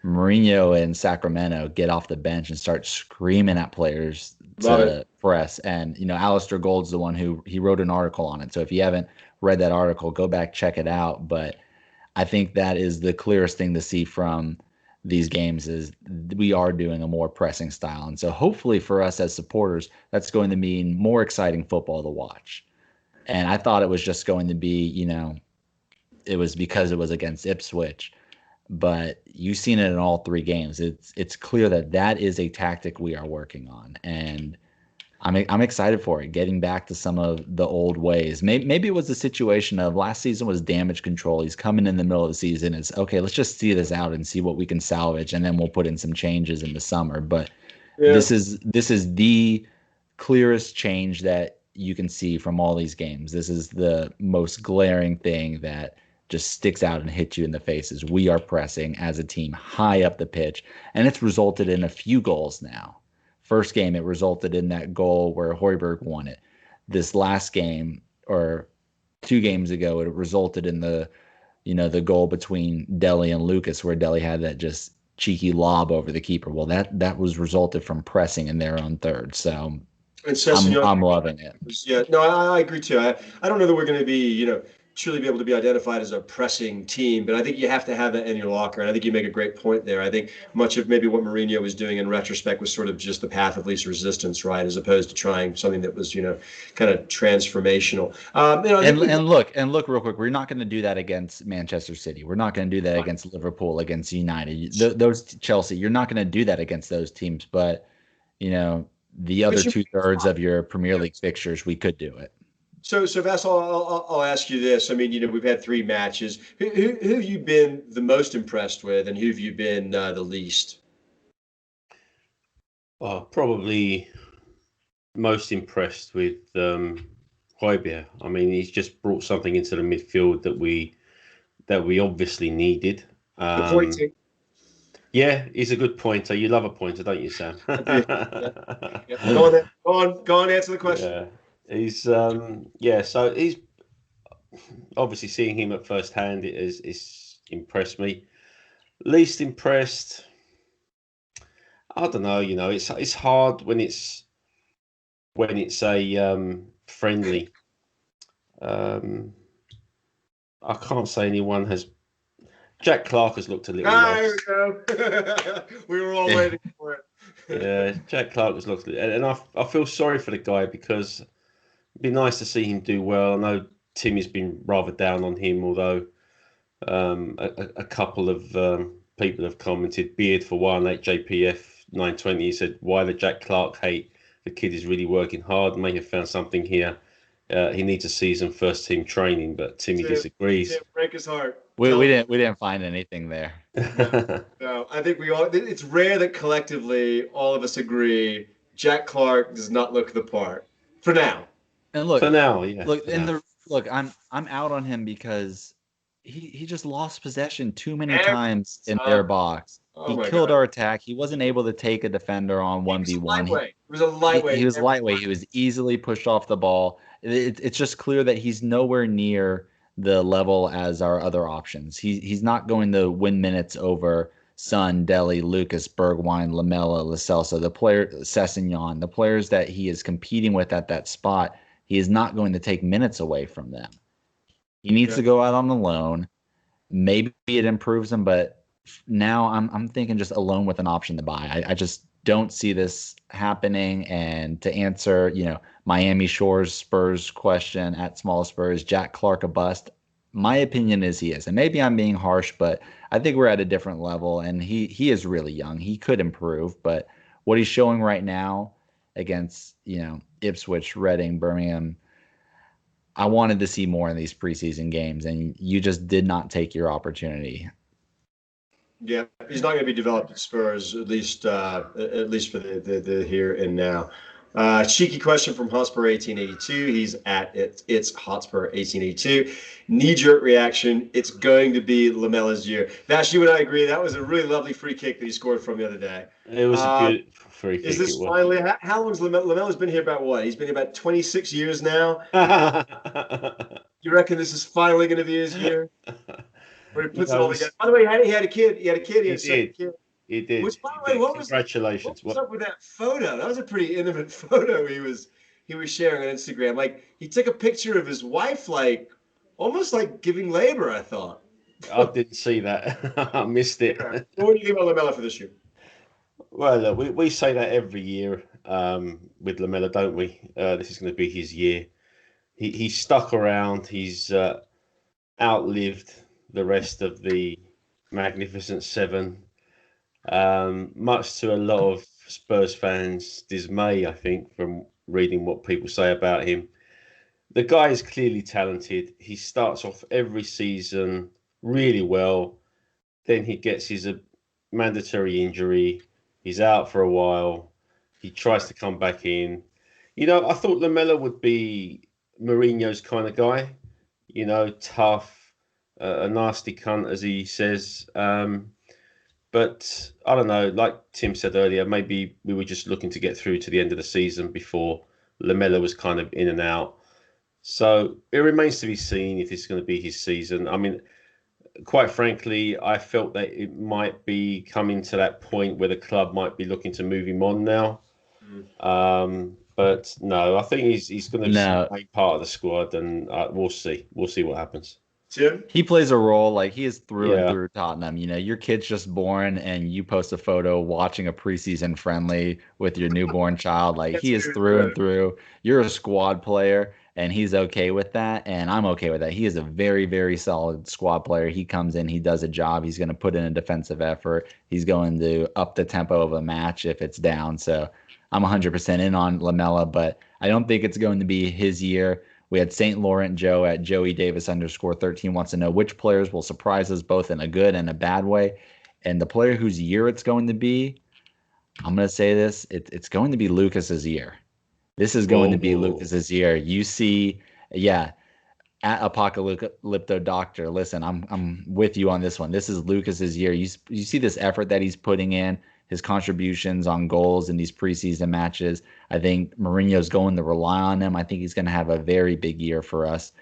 Mourinho and Sacramento get off the bench and start screaming at players to press. And, Alistair Gold's the one he wrote an article on it. So if you haven't read that article, go back, check it out. But I think that is the clearest thing to see from these games is we are doing a more pressing style. And so hopefully for us as supporters, that's going to mean more exciting football to watch. And I thought it was just going to be, it was because it was against Ipswich. But you've seen it in all 3 games. It's clear that is a tactic we are working on. And I'm excited for it, getting back to some of the old ways. Maybe it was the situation of last season was damage control. He's coming in the middle of the season. It's okay, let's just see this out and see what we can salvage, and then we'll put in some changes in the summer. But this is the clearest change that you can see from all these games. This is the most glaring thing that just sticks out and hits you in the face is we are pressing as a team high up the pitch, and it's resulted in a few goals now. First game, it resulted in that goal where Højbjerg won it. This last game, or 2 games ago, it resulted in the goal between Dele and Lucas, where Dele had that just cheeky lob over the keeper. Well, that was resulted from pressing in their own third. So I'm loving it. Yeah, no, I agree too. I don't know that we're going to be, truly be able to be identified as a pressing team, but I think you have to have that in your locker. And I think you make a great point there. I think much of maybe what Mourinho was doing in retrospect was sort of just the path of least resistance, right? As opposed to trying something that was, kind of transformational. And look real quick. We're not going to do that against Manchester City. We're not going to do that against Liverpool, against United. Those Chelsea, you're not going to do that against those teams. But, the other 2/3 of your Premier League fixtures, we could do it. So Vass, I'll ask you this. I mean, we've had 3 matches. Who have you been the most impressed with, and who have you been the least? Probably most impressed with Højbjerg. I mean, he's just brought something into the midfield that we obviously needed. Yeah, he's a good pointer. You love a pointer, don't you, Sam? Yeah. Go on, answer the question. Yeah. So he's obviously seeing him at first hand is impressed me. Least impressed, I don't know. It's hard when it's a friendly. I can't say anyone has. Jack Clark has looked a little. There we go. We were all waiting for it. Yeah, Jack Clark has looked, and I feel sorry for the guy because it'd be nice to see him do well. I know Timmy's been rather down on him, although a couple of people have commented. Beard for one, at JPF 920, he said, "Why the Jack Clark hate? The kid is really working hard. May have found something here. He needs a season first team training," but Timmy disagrees. Break his heart. We didn't find anything there. No, I think we all. It's rare that collectively all of us agree Jack Clark does not look the part for now. And look, for now, yeah. Look, I'm out on him because he just lost possession too many Every times in their time. box. Oh He my killed God. our attack. He wasn't able to take a defender on He was a 1v1. lightweight. He was a He lightweight. was lightweight. He was easily pushed off the ball. It's just clear that he's nowhere near the level as our other options. He's not going to win minutes over Son, Deli, Lucas, Bergwijn, Lamela, Lo Celso, Sessegnon, the players that he is competing with at that spot. He is not going to take minutes away from them. He needs Yeah. to go out on the loan. Maybe it improves him, but now I'm thinking just alone with an option to buy. I just don't see this happening. And to answer, Miami Shores Spurs question at Small Spurs, Jack Clark a bust. My opinion is he is. And maybe I'm being harsh, but I think we're at a different level and he is really young. He could improve, but what he's showing right now against, Ipswich, Reading, Birmingham, I wanted to see more in these preseason games, and you just did not take your opportunity. Yeah, he's not going to be developed at Spurs, at least for the here and now. Cheeky question from Hotspur 1882. He's at it's Hotspur 1882. Knee-jerk reaction. It's going to be Lamela's year. Vash, you and I agree. That was a really lovely free kick that he scored from the other day. It was a good free kick. Is this finally? How long's Lamela's been here? About what? He's been here about 26 years now. You reckon this is finally going to be his year? Where he puts it all together. By the way, he had a kid. He had a second kid. He did. Which, by the way, Congratulations. What was up with that photo? That was a pretty intimate photo he was sharing on Instagram. Like, he took a picture of his wife, like almost like giving labor, I thought. I didn't see that. I missed it. Yeah. What do you think about Lamela for this year? Well, look, we say that every year with Lamela, don't we? This is going to be his year. He's stuck around. He's outlived the rest of the Magnificent Seven, much to a lot of Spurs fans' dismay, I think, from reading what people say about him. The guy is clearly talented. He starts off every season really well. Then he gets his mandatory injury. He's out for a while. He tries to come back in. I thought Lamela would be Mourinho's kind of guy. Tough, a nasty cunt, as he says. But I don't know, like Tim said earlier, maybe we were just looking to get through to the end of the season before Lamela was kind of in and out. So it remains to be seen if this is going to be his season. I mean, quite frankly, I felt that it might be coming to that point where the club might be looking to move him on now. But no, I think he's going to be part of the squad, and we'll see. We'll see what happens. Tim? He plays a role like he is through and through Tottenham. Your kid's just born and you post a photo watching a preseason friendly with your newborn child. Like, he is through and through. You're a squad player and he's okay with that. And I'm okay with that. He is a very, very solid squad player. He comes in, he does a job. He's going to put in a defensive effort. He's going to up the tempo of a match if it's down. So I'm 100% in on Lamela, but I don't think it's going to be his year. We had St. Laurent Joe at Joey Davis _13 wants to know which players will surprise us both in a good and a bad way. And the player whose year it's going to be, I'm going to say this, it's going to be Lucas's year. This is going to be Lucas's year. You see, at Apocalypto Doctor, listen, I'm with you on this one. This is Lucas's year. You see this effort that he's putting in, his contributions on goals in these preseason matches. I think Mourinho's going to rely on him. I think he's going to have a very big year for us.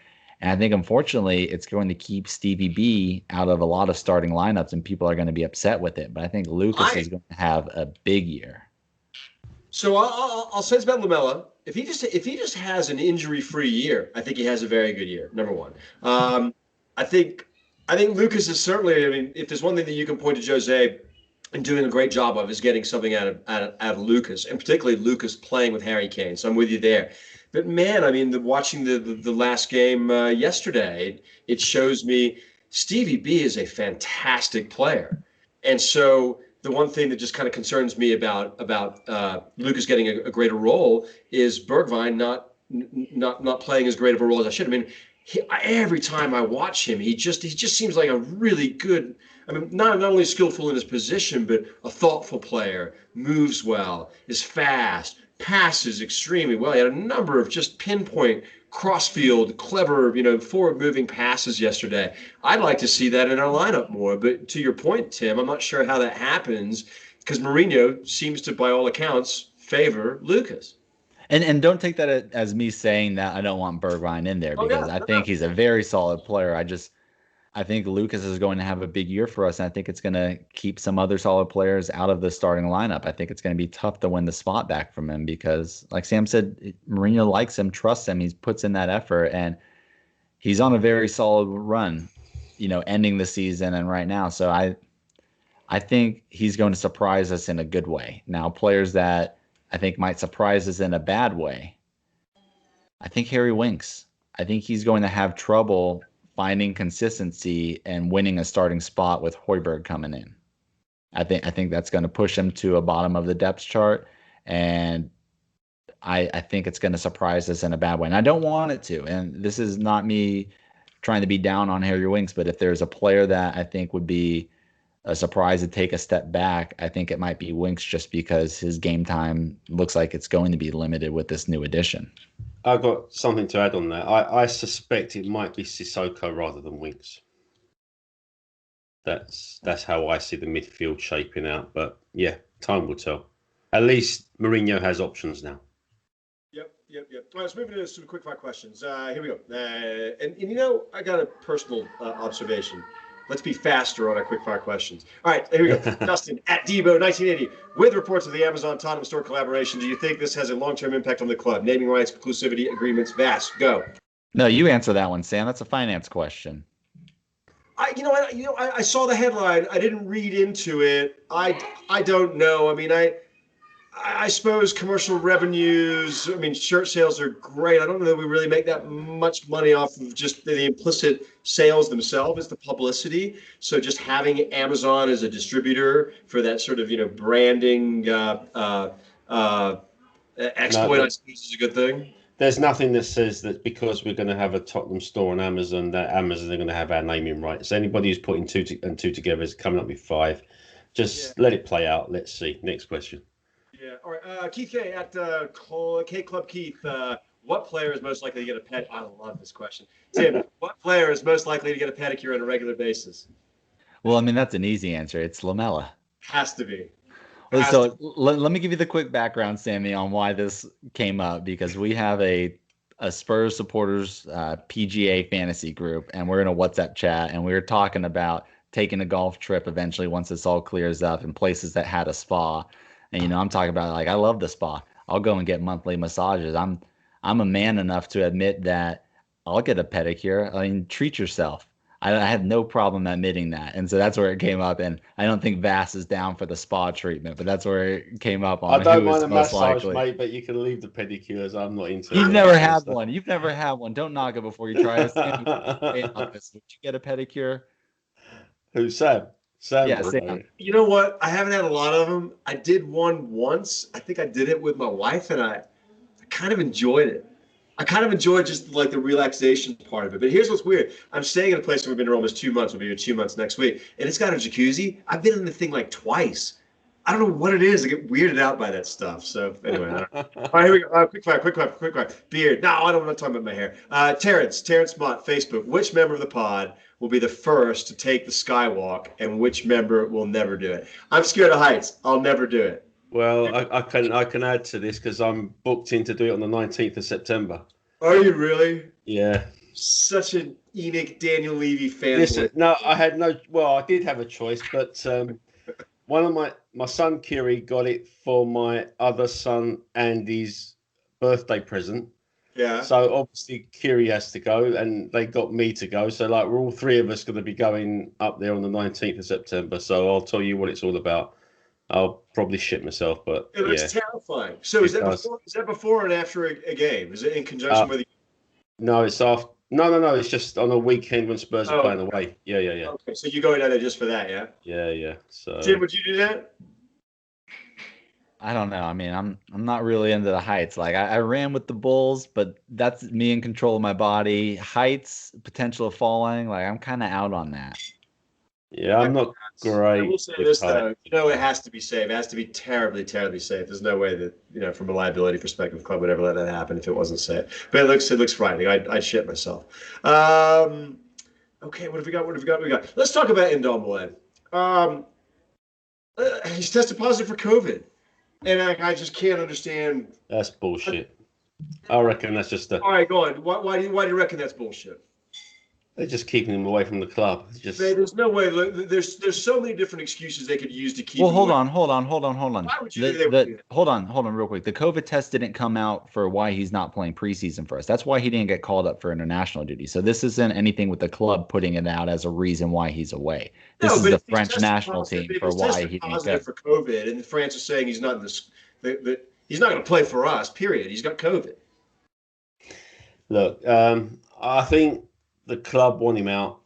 And I think, unfortunately, it's going to keep Stevie B out of a lot of starting lineups, and people are going to be upset with it. But I think Lucas is going to have a big year. So I'll say this about Lamela. If he just has an injury-free year, I think he has a very good year, number one. I think Lucas is certainly, I mean, if there's one thing that you can point to Jose and doing a great job of is getting something out of Lucas, and particularly Lucas playing with Harry Kane. So I'm with you there. But man, I mean, watching the last game yesterday, it shows me Stevie B is a fantastic player. And so the one thing that just kind of concerns me about Lucas getting a greater role is Bergwijn not playing as great of a role as I should. I mean, every time I watch him, he just seems like a really good. I mean, not only skillful in his position, but a thoughtful player, moves well, is fast, passes extremely well. He had a number of just pinpoint crossfield, clever, forward-moving passes yesterday. I'd like to see that in our lineup more. But to your point, Tim, I'm not sure how that happens because Mourinho seems to, by all accounts, favor Lucas. And don't take that as me saying that I don't want Bergwijn in there, because I think he's a very solid player. I think Lucas is going to have a big year for us, and I think it's going to keep some other solid players out of the starting lineup. I think it's going to be tough to win the spot back from him because, like Sam said, Mourinho likes him, trusts him, he puts in that effort, and he's on a very solid run, ending the season and right now. So I think he's going to surprise us in a good way. Now, players that I think might surprise us in a bad way, I think Harry Winks. I think he's going to have trouble finding consistency and winning a starting spot with Højbjerg coming in. I think that's going to push him to a bottom of the depth chart, and I think it's going to surprise us in a bad way. And I don't want it to. And this is not me trying to be down on Harry Winks, but if there's a player that I think would be a surprise to take a step back, I think it might be Winks, just because his game time looks like it's going to be limited with this new addition. I've got something to add on that. I suspect it might be Sissoko rather than Winks. That's how I see the midfield shaping out. But yeah, time will tell. At least Mourinho has options now. Yep. All right, let's move into some quick fire questions. Here we go. And I got a personal observation. Let's be faster on our quickfire questions. All right, here we go. Dustin at Debo 1980. With reports of the Amazon Tottenham store collaboration, do you think this has a long-term impact on the club? Naming rights, exclusivity agreements, Vass, go. No, you answer that one, Sam. That's a finance question. I saw the headline. I didn't read into it. I don't know. I mean, I suppose commercial revenues, shirt sales are great. I don't know that we really make that much money off of just the implicit sales themselves, as the publicity. So just having Amazon as a distributor for that sort of, branding exploit, I suppose, is a good thing. There's nothing that says that because we're going to have a Tottenham store on Amazon, that Amazon are going to have our naming rights. Anybody who's putting two together is coming up with 5. Just let it play out. Let's see. Next question. Yeah. All right. Keith K at K Club Keith. What player is most likely to get a pet? I love this question. Tim, what player is most likely to get a pedicure on a regular basis? Well, that's an easy answer. It's Lamela. Has to be. So let me give you the quick background, Sammy, on why this came up, because we have a Spurs supporters PGA fantasy group, and we're in a WhatsApp chat, and we were talking about taking a golf trip eventually once this all clears up in places that had a spa. And, I'm talking about, I love the spa. I'll go and get monthly massages. I'm a man enough to admit that I'll get a pedicure. Treat yourself. I have no problem admitting that. And so that's where it came up. And I don't think Vass is down for the spa treatment, but that's where it came up on. I don't mind a massage, mate, but you can leave the pedicures. I'm not into it. You've never had one. You've never had one. Don't knock it before you try it. Would you get a pedicure? Who, Sam? Sam. Yeah, Sam. You know what? I haven't had a lot of them. I did one once. I think I did it with my wife, and I kind of enjoyed it. I kind of enjoyed just like the relaxation part of it. But here's what's weird. I'm staying in a place where we've been here almost 2 months. We'll be here 2 months next week. And it's got a jacuzzi. I've been in the thing like twice. I don't know what it is. I get weirded out by that stuff. So anyway, I don't know. All right, here we go. Quick fire. Beard. No, I'm not talking about my hair. Terrence Mott, Facebook. Which member of the pod will be the first to take the skywalk, and which member will never do it? I'm scared of heights. I'll never do it. Well, I can add to this because I'm booked in to do it on the 19th of September. Are you really? Yeah. Such an Enoch Daniel Levy fan. Listen, no, I did have a choice, but one of my son Kiri got it for my other son Andy's birthday present. Yeah. So obviously Kiri has to go, and they got me to go. So we're all 3 of us going to be going up there on the 19th of September. So I'll tell you what it's all about. I'll probably shit myself, but it looks terrifying. So is that before and after a game? Is it in conjunction with? No, it's after. No. It's just on a weekend when Spurs are playing away. Yeah. Okay, so you're going down there just for that, yeah? Yeah. So Tim, would you do that? I don't know. I'm not really into the heights. I ran with the Bulls, but that's me in control of my body. Heights, potential of falling. I'm kind of out on that. Yeah, I'm not I will great say with this height. though, it has to be safe. It has to be terribly, terribly safe. There's no way that, from a liability perspective, the club would ever let that happen if it wasn't safe. But it looks frightening. I'd shit myself. Okay, what have we got? Let's talk about Ndombele. He's tested positive for COVID, and I just can't understand. That's bullshit. I reckon that's just All right, go on. Why do you reckon that's bullshit? they're just keeping him away from the club. It's just There's no way. There's so many different excuses they could use to keep. Well, him hold away. on. Why would you do that? Hold on, real quick. The COVID test didn't come out for why he's not playing preseason for us. That's why he didn't get called up for international duty. So this isn't anything with the club putting it out as a reason why he's away. This is the French national team for why he didn't go. For COVID, and France is saying he's not in this. He's not going to play for us. Period. He's got COVID. look. I think the club want him out.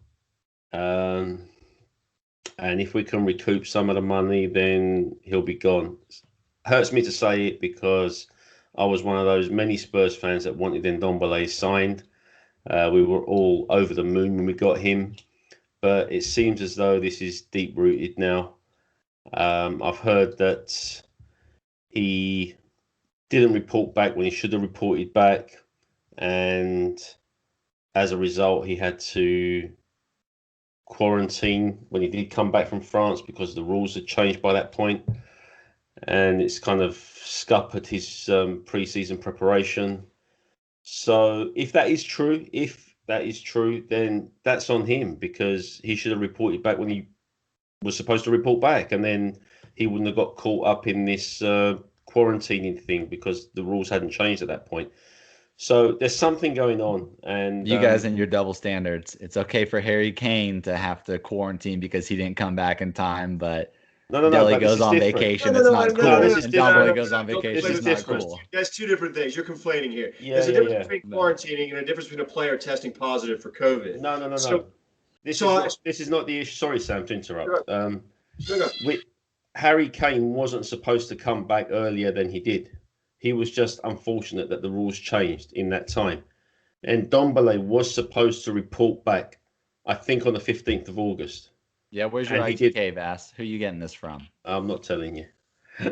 And if we can recoup some of the money, then he'll be gone. Hurts me to say it because I was one of those many Spurs fans that wanted Ndombele signed. We were all over the moon when we got him, but it seems as though this is deep rooted now. I've heard that he didn't report back when he should have reported back, and as a result, he had to quarantine when he did come back from France because the rules had changed by that point, and it's kind of scuppered his pre-season preparation. So if that is true, then that's on him because he should have reported back when he was supposed to report back, and then he wouldn't have got caught up in this quarantining thing because the rules hadn't changed at that point. So there's something going on, and You guys and your double standards. It's okay for Harry Kane to have to quarantine because he didn't come back in time, but Dele goes on vacation. It's not cool. And Ndombele goes on vacation. It's not cool. That's two different things. You're conflating here. Yeah, There's a difference between quarantining and a difference between a player testing positive for COVID. No. This is not the issue. Sorry, Sam, to interrupt. Harry Kane wasn't supposed to come back earlier than he did. He was just unfortunate that the rules changed in that time. And Ndombele was supposed to report back, I think, on the 15th of August. Yeah, where's your ITK, Vass? Who are you getting this from? I'm not telling you.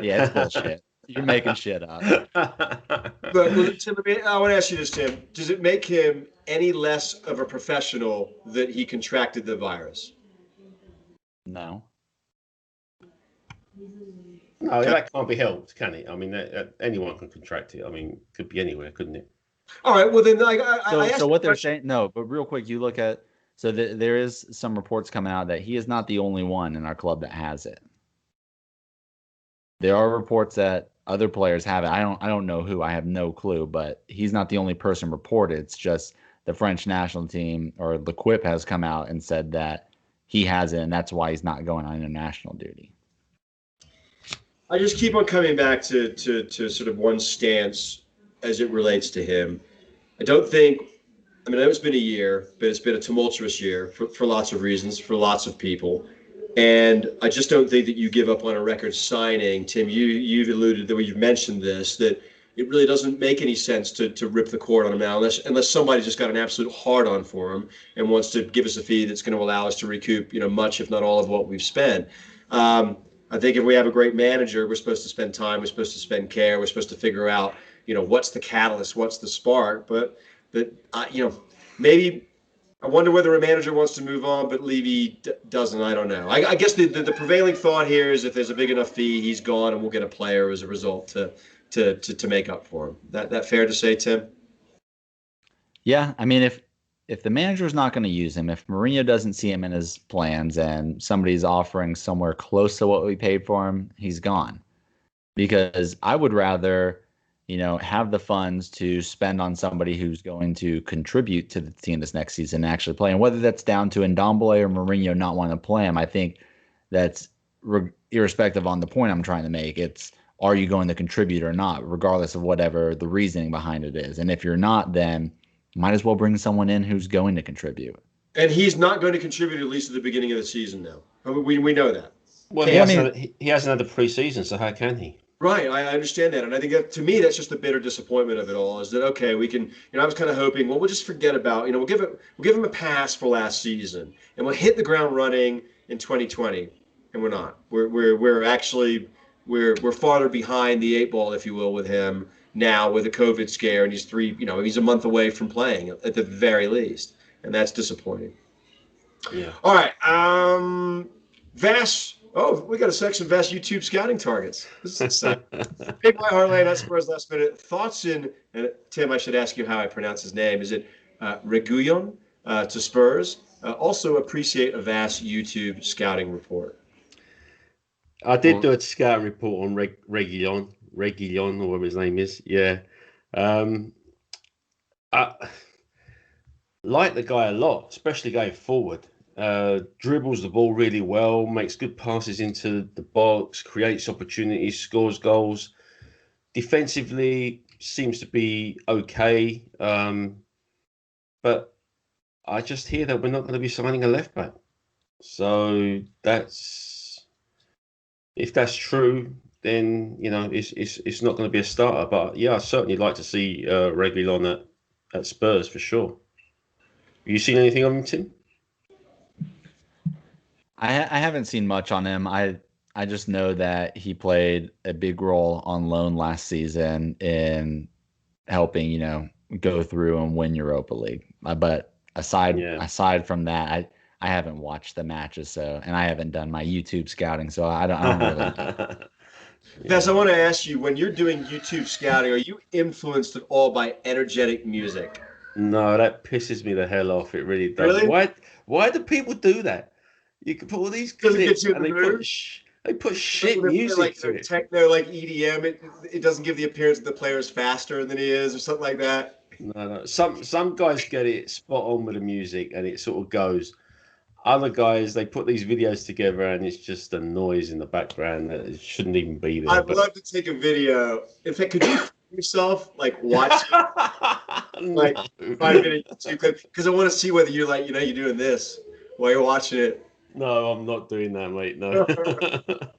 Yeah, it's bullshit. You're making shit up. But Tim, I want to ask you this, Tim. Does it make him any less of a professional that he contracted the virus? No. No, that can't be helped, can it? I mean, anyone can contract it. I mean, it could be anywhere, couldn't it? All right. Well, then, so what they're saying? No, but real quick, you look at there is some reports coming out that he is not the only one in our club that has it. There are reports that other players have it. I don't know who. I have no clue. But he's not the only person reported. It's just the French national team or L'Equipe has come out and said that he has it, and that's why he's not going on international duty. I just keep on coming back to sort of one stance as it relates to him. I know it's been a year, but it's been a tumultuous year for lots of reasons, for lots of people. And I just don't think that you give up on a record signing. Tim, you've alluded that you've mentioned this, that it really doesn't make any sense to rip the cord on him now unless somebody's just got an absolute hard on for him and wants to give us a fee that's going to allow us to recoup, much, if not all of what we've spent. I think if we have a great manager, we're supposed to spend time, we're supposed to spend care, we're supposed to figure out, what's the catalyst, what's the spark. But maybe I wonder whether a manager wants to move on, but Levy doesn't. I don't know. I guess the prevailing thought here is if there's a big enough fee, he's gone, and we'll get a player as a result to make up for him. That fair to say, Tim? Yeah, I mean, if the manager's not going to use him, if Mourinho doesn't see him in his plans and somebody's offering somewhere close to what we paid for him, he's gone. Because I would rather, have the funds to spend on somebody who's going to contribute to the team this next season and actually play. And whether that's down to Ndombele or Mourinho not wanting to play him, I think that's irrespective on the point I'm trying to make. It's, are you going to contribute or not, regardless of whatever the reasoning behind it is. And if you're not, then might as well bring someone in who's going to contribute. And he's not going to contribute at least at the beginning of the season now. We know that. Well, he hasn't had the preseason, so how can he? Right, I understand that, and I think that to me that's just the bitter disappointment of it all. Is that okay? We can, I was kind of hoping, well, we'll just forget about, we'll give him a pass for last season, and we'll hit the ground running, in 2020, and we're not. We're actually we're farther behind the eight ball, if you will, with him now with a COVID scare, and he's a month away from playing at the very least, and that's disappointing. Yeah. All right. Vass. Oh, we got a section Vass YouTube scouting targets. This is exciting. Big White Hart Lane, Spurs last minute. Thoughts in, and Tim, I should ask you how I pronounce his name. Is it Reguilon to Spurs? Also appreciate a Vass YouTube scouting report. I did do a scouting report on Reguilon, or whatever his name is. Yeah. I like the guy a lot, especially going forward. Dribbles the ball really well, makes good passes into the box, creates opportunities, scores goals. Defensively seems to be okay, but I just hear that we're not going to be signing a left back. So if that's true, then it's not going to be a starter. But yeah, I certainly like to see Reguilon at Spurs for sure. Have you seen anything of him, Tim? I haven't seen much on him. I just know that he played a big role on loan last season in helping, go through and win Europa League. But aside from that, I haven't watched the matches, and I haven't done my YouTube scouting, so I don't really. Vass, I want to ask you, when you're doing YouTube scouting, are you influenced at all by energetic music? No, that pisses me the hell off. It really does. Really? Why do people do that? You can put all these clips and they put shit music like to it. Techno, like EDM. It doesn't give the appearance that the player's faster than he is, or something like that. No. Some guys get it spot on with the music, and it sort of goes. Other guys, they put these videos together, and it's just a noise in the background that it shouldn't even be there. I'd love to take a video. In fact, could you yourself watch it? 5-minute YouTube clip, because I want to see whether you're you're doing this while you're watching it. No, I'm not doing that, mate. No.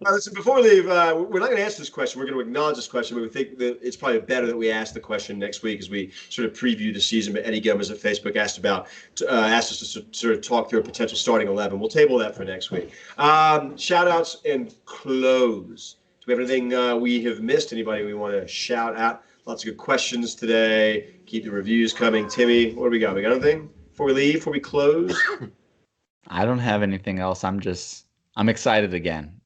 Listen, before we leave, we're not going to answer this question. We're going to acknowledge this question, but we think that it's probably better that we ask the question next week as we sort of preview the season. But Eddie Gomez at Facebook asked us to sort of talk through a potential starting 11. We'll table that for next week. Shout outs and close. Do we have anything we have missed? Anybody we want to shout out? Lots of good questions today. Keep the reviews coming. Timmy, what do we got? We got anything before we leave, before we close? I don't have anything else. I'm excited again.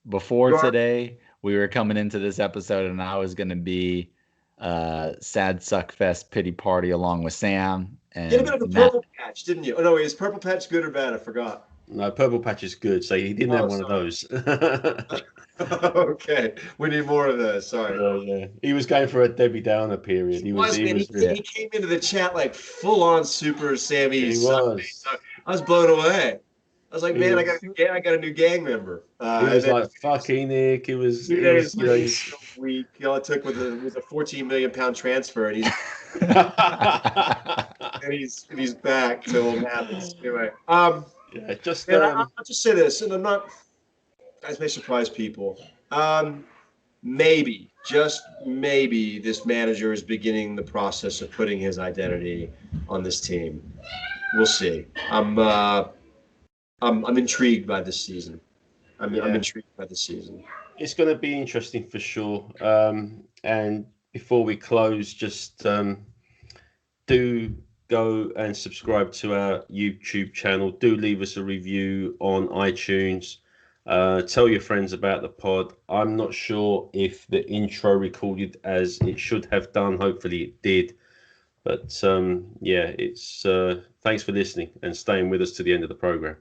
Before today, we were coming into this episode, and I was going to be sad suckfest pity party along with Sam. And you had a bit of a purple patch, didn't you? Oh no, is purple patch good or bad? I forgot. No, purple patch is good. So he didn't have one of those. Okay, we need more of those. Sorry. Yeah. He was going for a Debbie Downer period. He came into the chat full on super Sammy. He was. I was blown away. I was like, man, I got a new gang member. He was like, fuck Enoch. He was so weak. All it took was a 14 million pound transfer, and he's back to old habits. Anyway, I'll just say this, and guys may surprise people. Maybe, just maybe, this manager is beginning the process of putting his identity on this team. We'll see. I'm intrigued by this season. I'm intrigued by the season. It's going to be interesting for sure. And before we close, just do go and subscribe to our YouTube channel. Do leave us a review on iTunes. Tell your friends about the pod. I'm not sure if the intro recorded as it should have done. Hopefully it did. But it's thanks for listening and staying with us to the end of the program.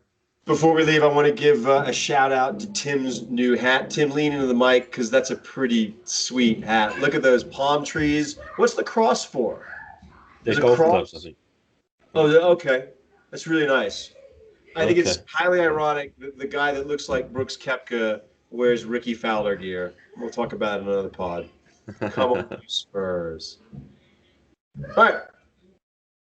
Before we leave, I want to give a shout out to Tim's new hat. Tim, lean into the mic because that's a pretty sweet hat. Look at those palm trees. What's the cross for? They're golf clubs, I think. Oh, okay. That's really nice. I think it's highly ironic that the guy that looks like Brooks Koepka wears Ricky Fowler gear. We'll talk about it in another pod. Come on, Spurs. All right.